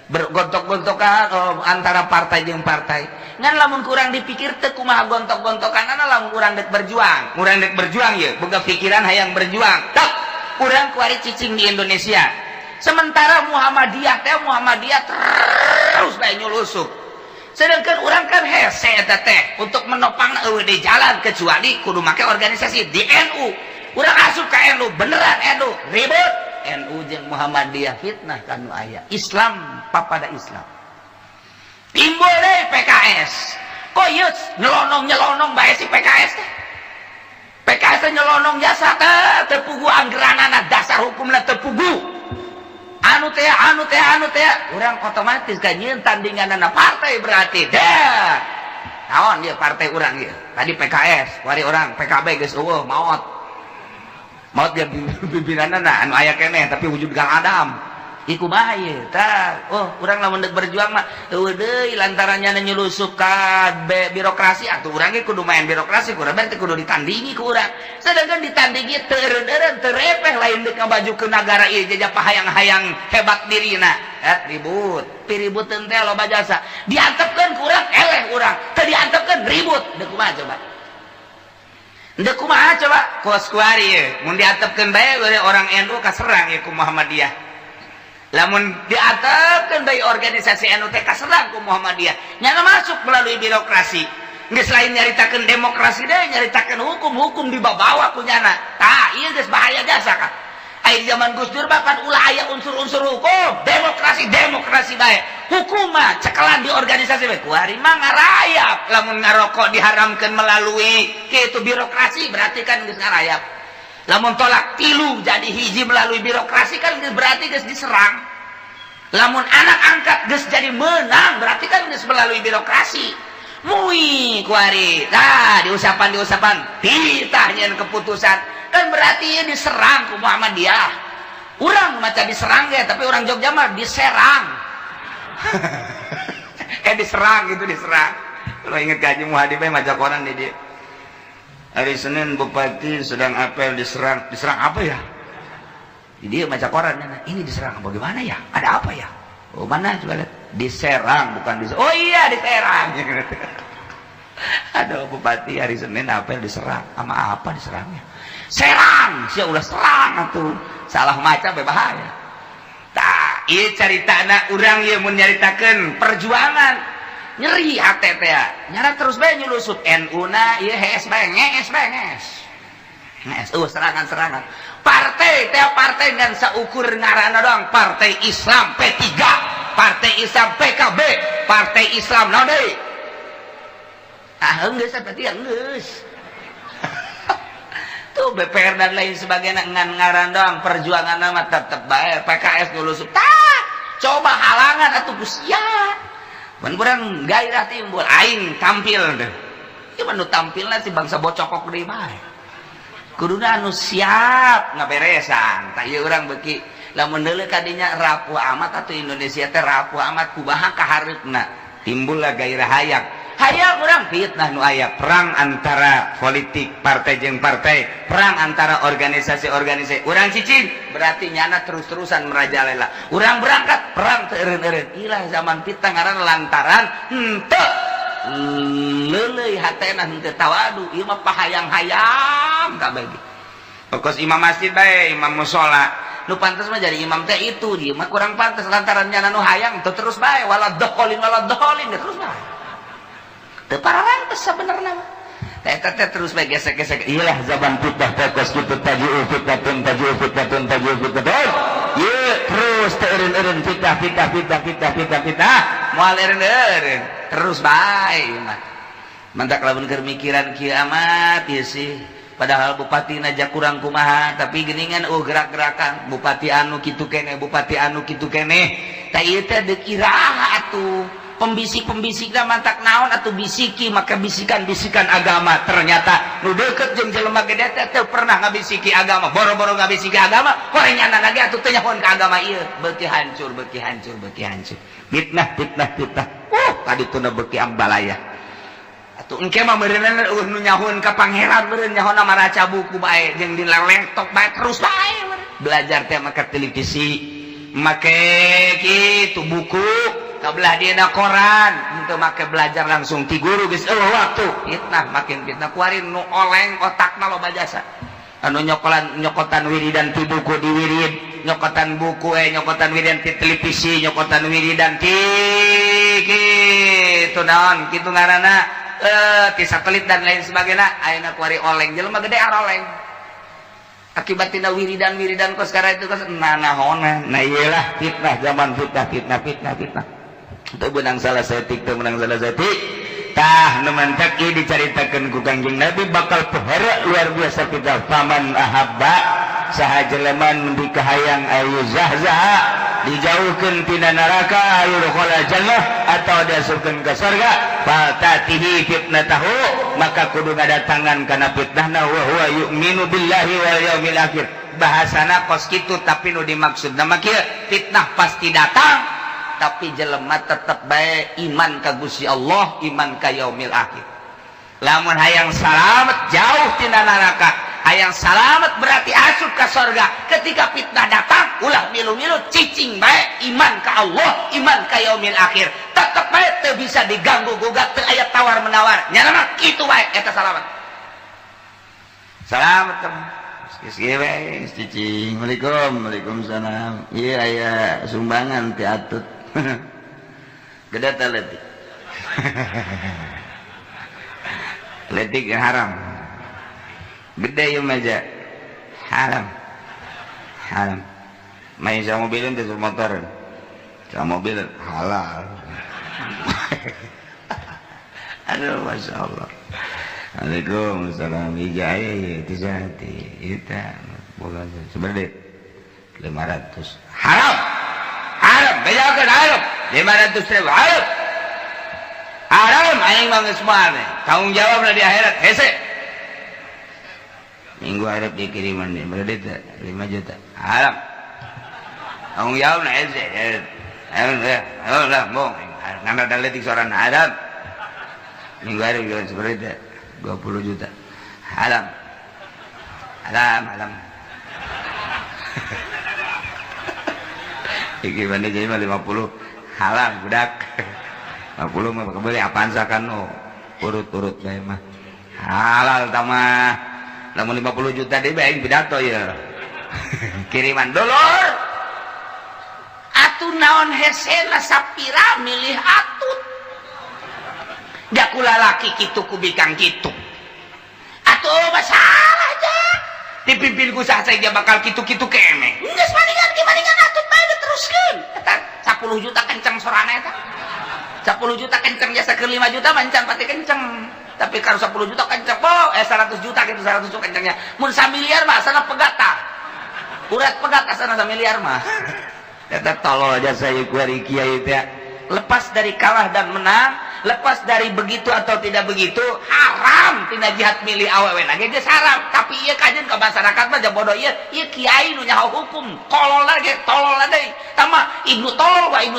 bergontok-gontokan antara partai jeung partai ngan lamun kurang dipikir teu kumaha gontok-gontokanna lamun urang dek berjuang ye boga pikiran hayang berjuang tak urang kuari cicing di Indonesia sementara Muhammadiyah terus bae nyulusup sedangkan urang kan hese eta teh untuk menopang eueuh di jalan kecuali kudu make organisasi di NU urang asup ka NU beneran NU ribut NU jeung Muhammadiyah fitnah kanu aya Islam papada Islam timbul deui PKS kok ieu nyelonong bae si PKS teh PKS teh nyelonong jasa teh pugu anggeranana dasar hukumna teu pugu anu teh urang otomatis ka nyieun tandinganana partai berarti dah naon dia partai urang ieu tadi PKS wari urang PKB geus eueuh maut dia pimpinanna anu aya keneh tapi wujud Kang Adam iku bae tah urang lamun deuk berjuang mah eueuh deui lantarannya nyulusup ka birokrasi atuh urang ge kudu main birokrasi kurang teh kudu ditandingi ku urang sedangkan ditandingi teu eureun teu repeh lain deuk ngabajukeun nagara ieu jajah hayang-hayang hebat dirina ribut piributeuan teh loba jasa diantepkeun ku urang eleh urang teu diantepkeun ribut deuk kumaha coba ndek kumaha coba kos kuari ye mun diatepkeun bae orang NU kaserang ye ku Muhammadiyah lamun diatepkeun bae organisasi NU teh kaserang ku Muhammadiyah nyana masuk melalui birokrasi geus lain nyaritakeun demokrasi deui nyaritakeun hukum dibawa ku nyana tah ieu geus bahaya jasa ka aya zaman Gus Dur bahkan ulah aya unsur-unsur hukum demokrasi bae hukum mah cekelan di organisasi bae kuari mah ngarayap lamun ngarokok diharamkeun melalui kitu birokrasi berarti kan geus ngarayap lamun tolak tilu jadi hiji melalui birokrasi kan geus berarti geus diserang lamun anak angkat geus jadi menang berarti kan geus melalui birokrasi mui kuari nah diusapan titah nyeun keputusan kan berarti ini diserang ku Muhammadiyah urang maca diserang ge tapi orang Jogja mah diserang diserang kalau inget Haji Muhadi bae maca koran di dia hari Senin Bupati sedang apel diserang apa ya di dia maca koran ini diserang bagaimana ya ada apa ya mana coba lihat diserang bukan diserang oh iya diserang ada Bupati hari Senin apel diserang sama apa diserangnya serang sia ulah serang atuh salah maca bae bahaya tah ieu caritana urang ieu mun nyaritakeun perjuangan nyeri hate teh nyara terus bae nyulusup NU na ieu HS bae ngees serangan partai dengan saukur ngaranna doang partai Islam P3 partai Islam PKB partai Islam naon deui geus seperti geus BPR dan lain sebagainya ngan ngaran doang perjuangan nama tetep bae PKS dulu tak coba halangan atuh sia mun urang gairah timbul aing tampil deh ieu mah nu tampilna si bangsa bocokok deui bae kuduna anu siap ngaberesan tah ieu urang beuki lamun deuleu kadinya rapuh amat atuh Indonesia teh rapuh amat kumaha kahareupna timbul lah gairah hayang orang fitnah nu aya perang antara politik partai jeung partai perang antara organisasi urang cicing berarti nyana terus-terusan merajalela urang berangkat perang teu eureun-eureun ilah zaman fitnah ngaran lantaran henteu leuleuy hatena henteu tawadu ieu mah pahayang-hayang kabeh pokos imam masjid bae imam mushola nu pantes mah jadi imam teh itu dia mah kurang pantes lantaran nyana nu hayang teu terus bae waladhdallin terus bae teu pararantes sabenerna mah eta teh terus bae gesek-gesek iyalah zaman fitnah teh kos kitu tajiu fitnatun ieu terus teu eureun-eureun fitnah moal eureun-eureun terus bae ieu mah mantak lamun keur mikiran kieu amat ieu sih padahal bupati naja kurang kumaha tapi geuningan gerak-gerakan bupati anu kitu keneh tah ieu teh deuk iraha atuh pembisik-pembisik mantak naon atau bisiki maka bisikan-bisikan agama ternyata nu deukeut jeung jelema gede teh pernah ngabisiki agama boro-boro ngabisiki agama korenyana lagi atuh teu nyahoan ka agama ieu beuki hancur fitnah kadituna beuki ambalaya atuh engke mah meureunna nu nyahoan ka pangeran meureun nyahoan maraca buku bae jeung di laptop bae terus bae belajar teh make televisi make kitu buku kabelah dina koran untuk make belajar langsung ti guru geus waktu fitnah makin fitnah kuarin nu oleng otakna loba jasa anu nyokotan wiridan ti buku di wirid nyokotan buku nyokotan wiridan ti televisi nyokotan wiridan ti kitu naon kitu ngaranna ti satelit dan lain sebagainya ayeuna kuari oleng jelema gede aroleng akibat tina wiridan kos sekarang itu kos nanahonan nah iyalah fitnah zaman fitnah teu menang salah setik tah nu mantak ieu dicaritakeun ku Kangjeng Nabi bakal pahara luar biasa kita paman ahabba saha jelema nu dikahayang ayu zahzah dijauhkeun tina neraka ayu rukhala jannah atau diasupkeun ka surga fatatihi fitnatahu maka kudu ngadatangan kana fitnahna wa huwa yu'minu billahi wal yaumil akhir bahasana kos kitu tapi nu dimaksudna mah kieu fitnah pasti datang tapi jelema tetep bae iman ka Gusti Allah iman ka yaumil akhir lamun hayang salamet jauh tina neraka hayang salamet berarti asup ka surga ketika fitnah datang ulah milu-milu cicing bae iman ka Allah iman ka yaumil akhir tetep bae teu bisa diganggu gugat teu aya tawar menawar nyana mah kitu bae eta salamet Kieu bae cicing Waalaikumsalam ieu aya sumbangan ti atut gede teh letik letik yang haram gede ya meja haram main sama mobilin itu motor sama mobil halal aduh masya Allah Waalaikumsalam ijaya itu jati itu bukan sebenarnya 500 haram bejakeun haram 500.000 haram aing mah geus moal tanggung jawabna di akhirat hese minggu harap dikiriman di berarti 5 juta haram tanggung jawabna hese lah mong ngana daletik soranna haram minggu harap juga seperti 20 juta haram iki banding jadi 50 halal budak 50 mah kembali apaan sakan urut-urut bae mah halal tamah lamun 50 juta deui bae pidato ya kiriman dolor atuh naon hesena sapira milih atut da kula laki kitu ku bikang kitu atuh masalah aja dipimpin ku saha bakal kitu-kitu kene geus maningan atut bae teruskeun eta 10 juta kenceng sorana eta 10 juta kenceng jasa ke 5 juta mancan pati kenceng tapi kalau 10 juta kenceng 100 juta gitu 100 juta kencengnya mun 1 miliar mah sana pegata urat pegat asana 1 miliar mah eta tolol aja saya kuari kiai teh lepas dari kalah dan menang lepas dari begitu atau tidak begitu haram tina jihad milih awewe lagi geus haram tapi ieu kajeun ka masyarakat mah bodoh ieu kiai nu nyaho hukum kolol lagi tolol deui tama ibnu tolol wa ibnu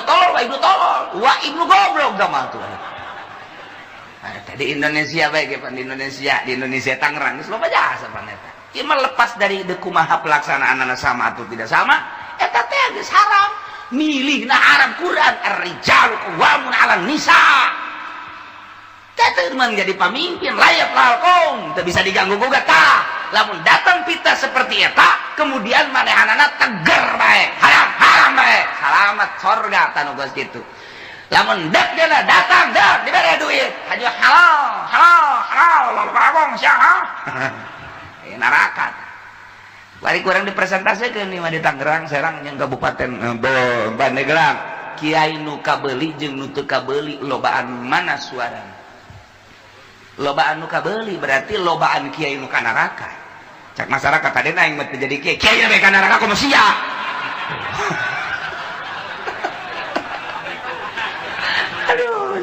ibnu goblok sama tuh di Indonesia baik ya di Indonesia Tangerang geus loba jasa pan eta ieu mah lepas dari kumaha pelaksanaanna sama atau tidak sama eta teh geus haram milih na haram Quran ar-rijalu qawwamun 'alan nisa teman jadi pemimpin layak lalkom tak bisa diganggu gugat lamun datang pita seperti eta kemudian manehanana teger baik haram baik selamat sorga tanu geus kitu lamun dak dia datang dak dibere duit hanya halal lalkom sia neraka bari kurang dipresentasikan nih mah di Tangerang Serang jeung Kabupaten Pandeglang kiai nu kabeuli jeung nu teu kabeuli lobaan mana suarana lobaan nu kabeli berarti lobaan kiai nu ka neraka cak masyarakat tadi aing mah teu jadi kiai we ka neraka kumaha sia aduh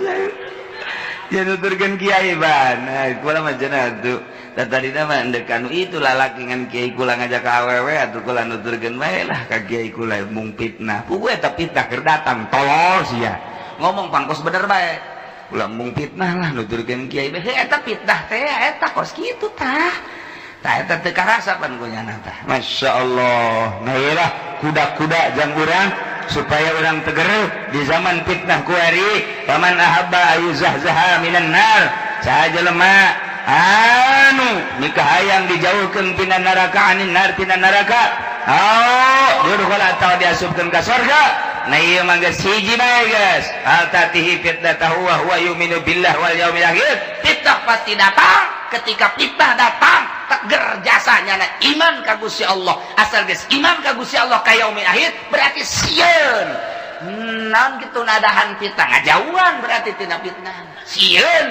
ya nuturkeun kiai ban kula mah cenah atuh tadi mah endek anu itu lalaki ngan kiai kula ngajak ka awewe atuh kula nuturkeun bae lah ka kiai kula mung fitnah puguh eta fitnah keur datang tolol sia ngomong pangkos bener bae ulah mung fitnah lah nuturkeun kiai beh eta fitnah teh eta kos kitu tah eta teu karasa pan kunyana tah masyaallah nah ieulah kuda-kuda jang urang supaya urang teger di zaman fitnah kuari paman ahabba ayuzahzaha minan nar saha jelema anu nikah hayang dijauhkeun tina neraka anin nar tina neraka yurghal atawa diasupkeun ka surga nah iya mah geus hiji bae geus al tatihi fitnatahu wa huwa yu'minu billah wal yaumil akhir fitnah pasti datang ketika fitnah datang teger jasanya na iman ka Gusti Allah asal geus iman ka Gusti Allah ka yaumil akhir berarti sieun naon kitu nadahan fitnah ngajauhan berarti tina fitnah sieun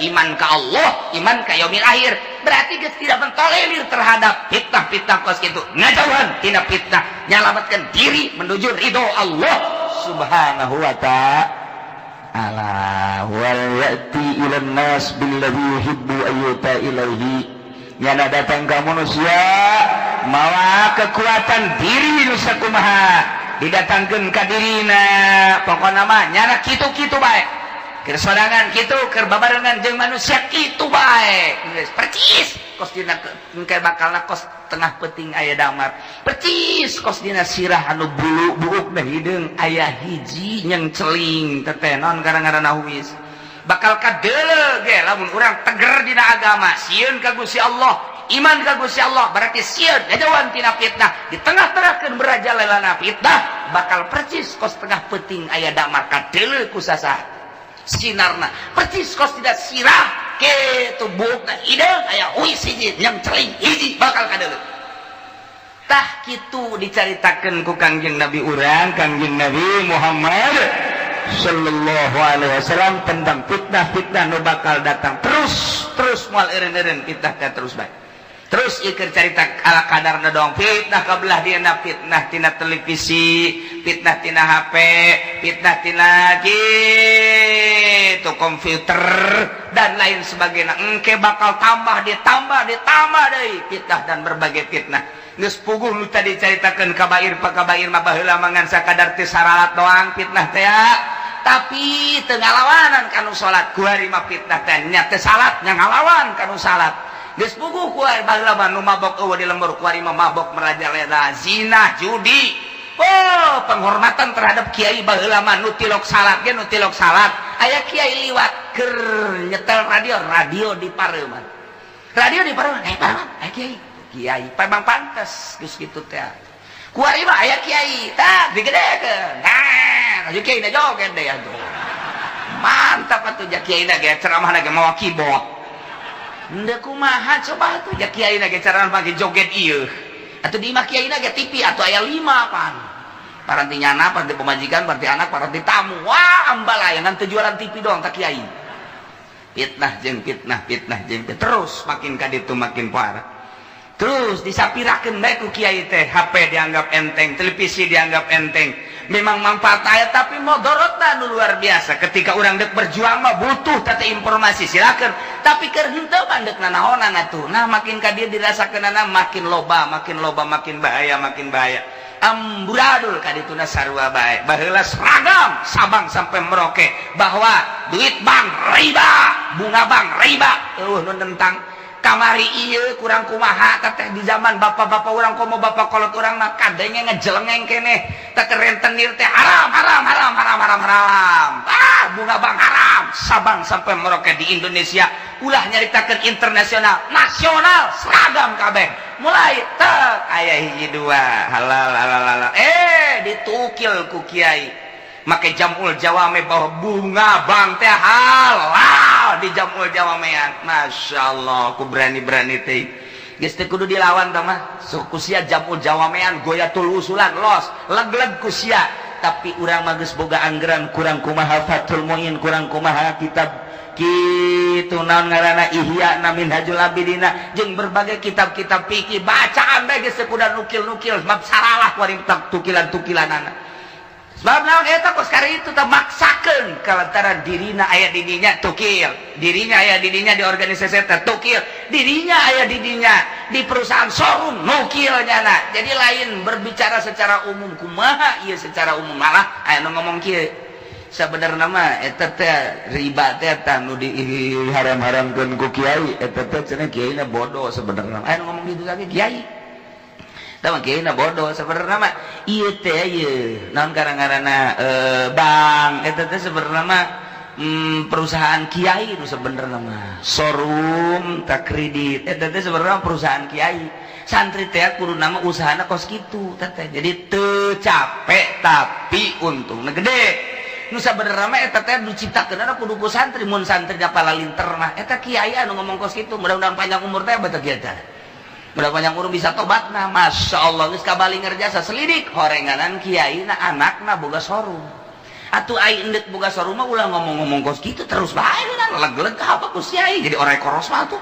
iman ka Allah iman ka yaumil akhir berarti geus tidak mentolerir terhadap fitnah-fitnah kos kitu ngajauhan tina fitnah nyalamatkan diri menuju ridho Allah subhanahu wa ta'ala wal ya'ti ilan nas billadhi yuhibbu ayyuta ilaihi nyana datang ka manusia mawa kekuatan diri nu sakumaha didatangkeun ka dirina pokona mah nyana kitu-kitu bae keur sodangan kitu keur babarengan jeung manusia kitu bae geus percis kos dina engke bakalna kos tengah peuting aya damar percis kos dina sirah anu bulu buuk da hideung aya hiji yang celing teteh naon ngaranna huis bakal kadeuleu ge lamun urang teger dina agama sieun ka Gusti Allah iman ka Gusti Allah berarti sieun ngajauhan tina fitnah di tengah-tengahkeun berajalelana fitnah bakal percis kos tengah peuting aya damar kadeuleu ku sasaha sinarna percis kos tidak sirah kitu buukna hideung aya huis hiji yang celing hiji bakal kadeuleu tah kitu dicaritakeun ku Kangjeng Nabi urang Kangjeng Nabi Muhammad sallallahu alaihi wasallam tentang fitnah-fitnah nu bakal datang terus moal eureun-eureun fitnah teh terus bae terus ieu keur carita ala kadarna dong fitnah kabelah dieuna fitnah tina televisi fitnah tina HP fitnah tina kitu komputer dan lain sebagainya engke bakal tambah ditambah deui fitnah dan berbagai fitnah geus puguh nu tadi caritakeun kabair pakabair mah baheula mangan sakadar teu saralat doang fitnah teh tapi teu ngalawanan kanu salat kuari mah fitnah teh nya teu salat nya ngalawan kanu salat geus puguh kuari baheula mah nu mabok eueuh di lembur kuari mah mabok merajalela zina judi penghormatan terhadap kiai baheula mah nu tilok salat ge nu tilok salat aya kiai liwat keur nyetel radio di pareuman aya kiai pemang pantes geus kitu teh kuari mah aya kiai tah digedekeun nah aju kiai na joget deh atuh mantap atuh ja kiai na ge ceramahna ge mawa keyboard henteu kumaha coba atuh ja kiai na ge ceramah ge joget ieu atuh di imah kiai na ge TV atuh aya 5 pan paranti nyana paranti pemajikan paranti anak paranti tamu wah ambalayangan teu jualan TV doang tak kiai fitnah jeung fitnah terus makin kaditu makin parah. Terus disapirakeun bae ku kiai teh, HP dianggap enteng, televisi dianggap enteng. Memang manfaat aya tapi modorotna nu luar biasa. Ketika urang dek berjuang mah butuh tata informasi silakeun, tapi keur henteu mandek nanaonan atuh. Nah makin ka dieu dirasakeunana makin loba makin bahaya. Amburadul kadituna sarua bae. Baheula seragam Sabang sampai Merauke bahwa duit bank riba, bunga bank riba. Nu tentang kamari ieu kurang kumaha teteh di zaman bapak-bapak urang komo bapak kolot urang mah kadenge ngejelengeng keneh teh rentenir teh haram. Bunga bank haram Sabang sampai Merauke di Indonesia ulah nyaritakeun internasional nasional seragam kabeh mulai teh aya hiji dua halal ditukil ku kiai make jamul jawame bahwa bunga bank teh halal di jamul jawamean. Masya Allah ku berani teh geus teu kudu dilawan tah mah suku sia jamul jawamean goyatul usulan los leg-leg ku sia tapi urang mah geus boga anggaran kurang kumaha Fathul Muin kurang kumaha kitab kitu naon ngaranna Ihya na Minhajul Abidina jeung berbagai kitab-kitab fikih bacaan bae geus kudu nukil-nukil bab saralah kuari tukilan-tukilanana. Sebab naon eta kos kari itu teh maksakeun kalantaran dirina aya di dinya tukil, dirinya aya di dinya di organisasi teh tukil, dirinya aya di dinya di perusahaan showroom nukil nyana. Jadi lain berbicara secara umum kumaha ieu secara umum malah aya nu ngomong kieu. Sabenerna mah eta teh riba teh tah nu diharam-haramkeun ku kiai eta teh cenah kiaina bodoh sabenerna. Aya nu ngomong kitu lagi kiai. Tama kiai na bodoh sebenarnya mah ieu teh ieu naon ngaranna bank eta teh sebenarnya mah perusahaan kiai nu sebenarnya mah showroom tak kredit eta teh sebenarnya perusahaan kiai santri teh kudu nama usahana kos kitu teh jadi teu capek tapi untungna gede nu sabenerna mah eta teh diciptakeunna kudu ku santri mun santri palalinter mah eta kiai anu ngomong kos kitu mudah-mudahan panjang umur teh batur kieu teh. Berapa yang urung bisa tobatna, Masya Allah geus kabali ngerjasa selidik horenganan kiai na anakna boga showroom. Atuh ai endek boga showroom mah ulah ngomong-ngomong kos kitu terus bae leg-leg ka apa ku kiai jadi orang koros mah tuh.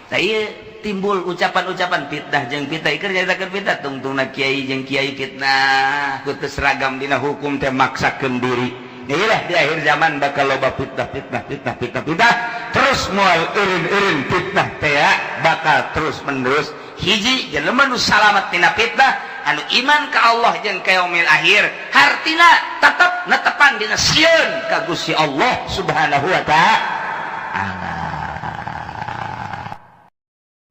Nah ieu timbul ucapan-ucapan fitnah jeung fitnah keur nyaritakeun fitnah tungtungna kiai jeung kiai fitnah ku teu seragam dina hukum teh maksakeun diri. Inilah di akhir zaman bakal loba fitnah terus moal eureun fitnah teh bakal terus menerus hiji jelema nu salamet tina fitnah anu iman ka Allah jeung ka yaumil akhir hartina tetep netepan dina sieun ka Gusti Allah Subhanahu wa taala.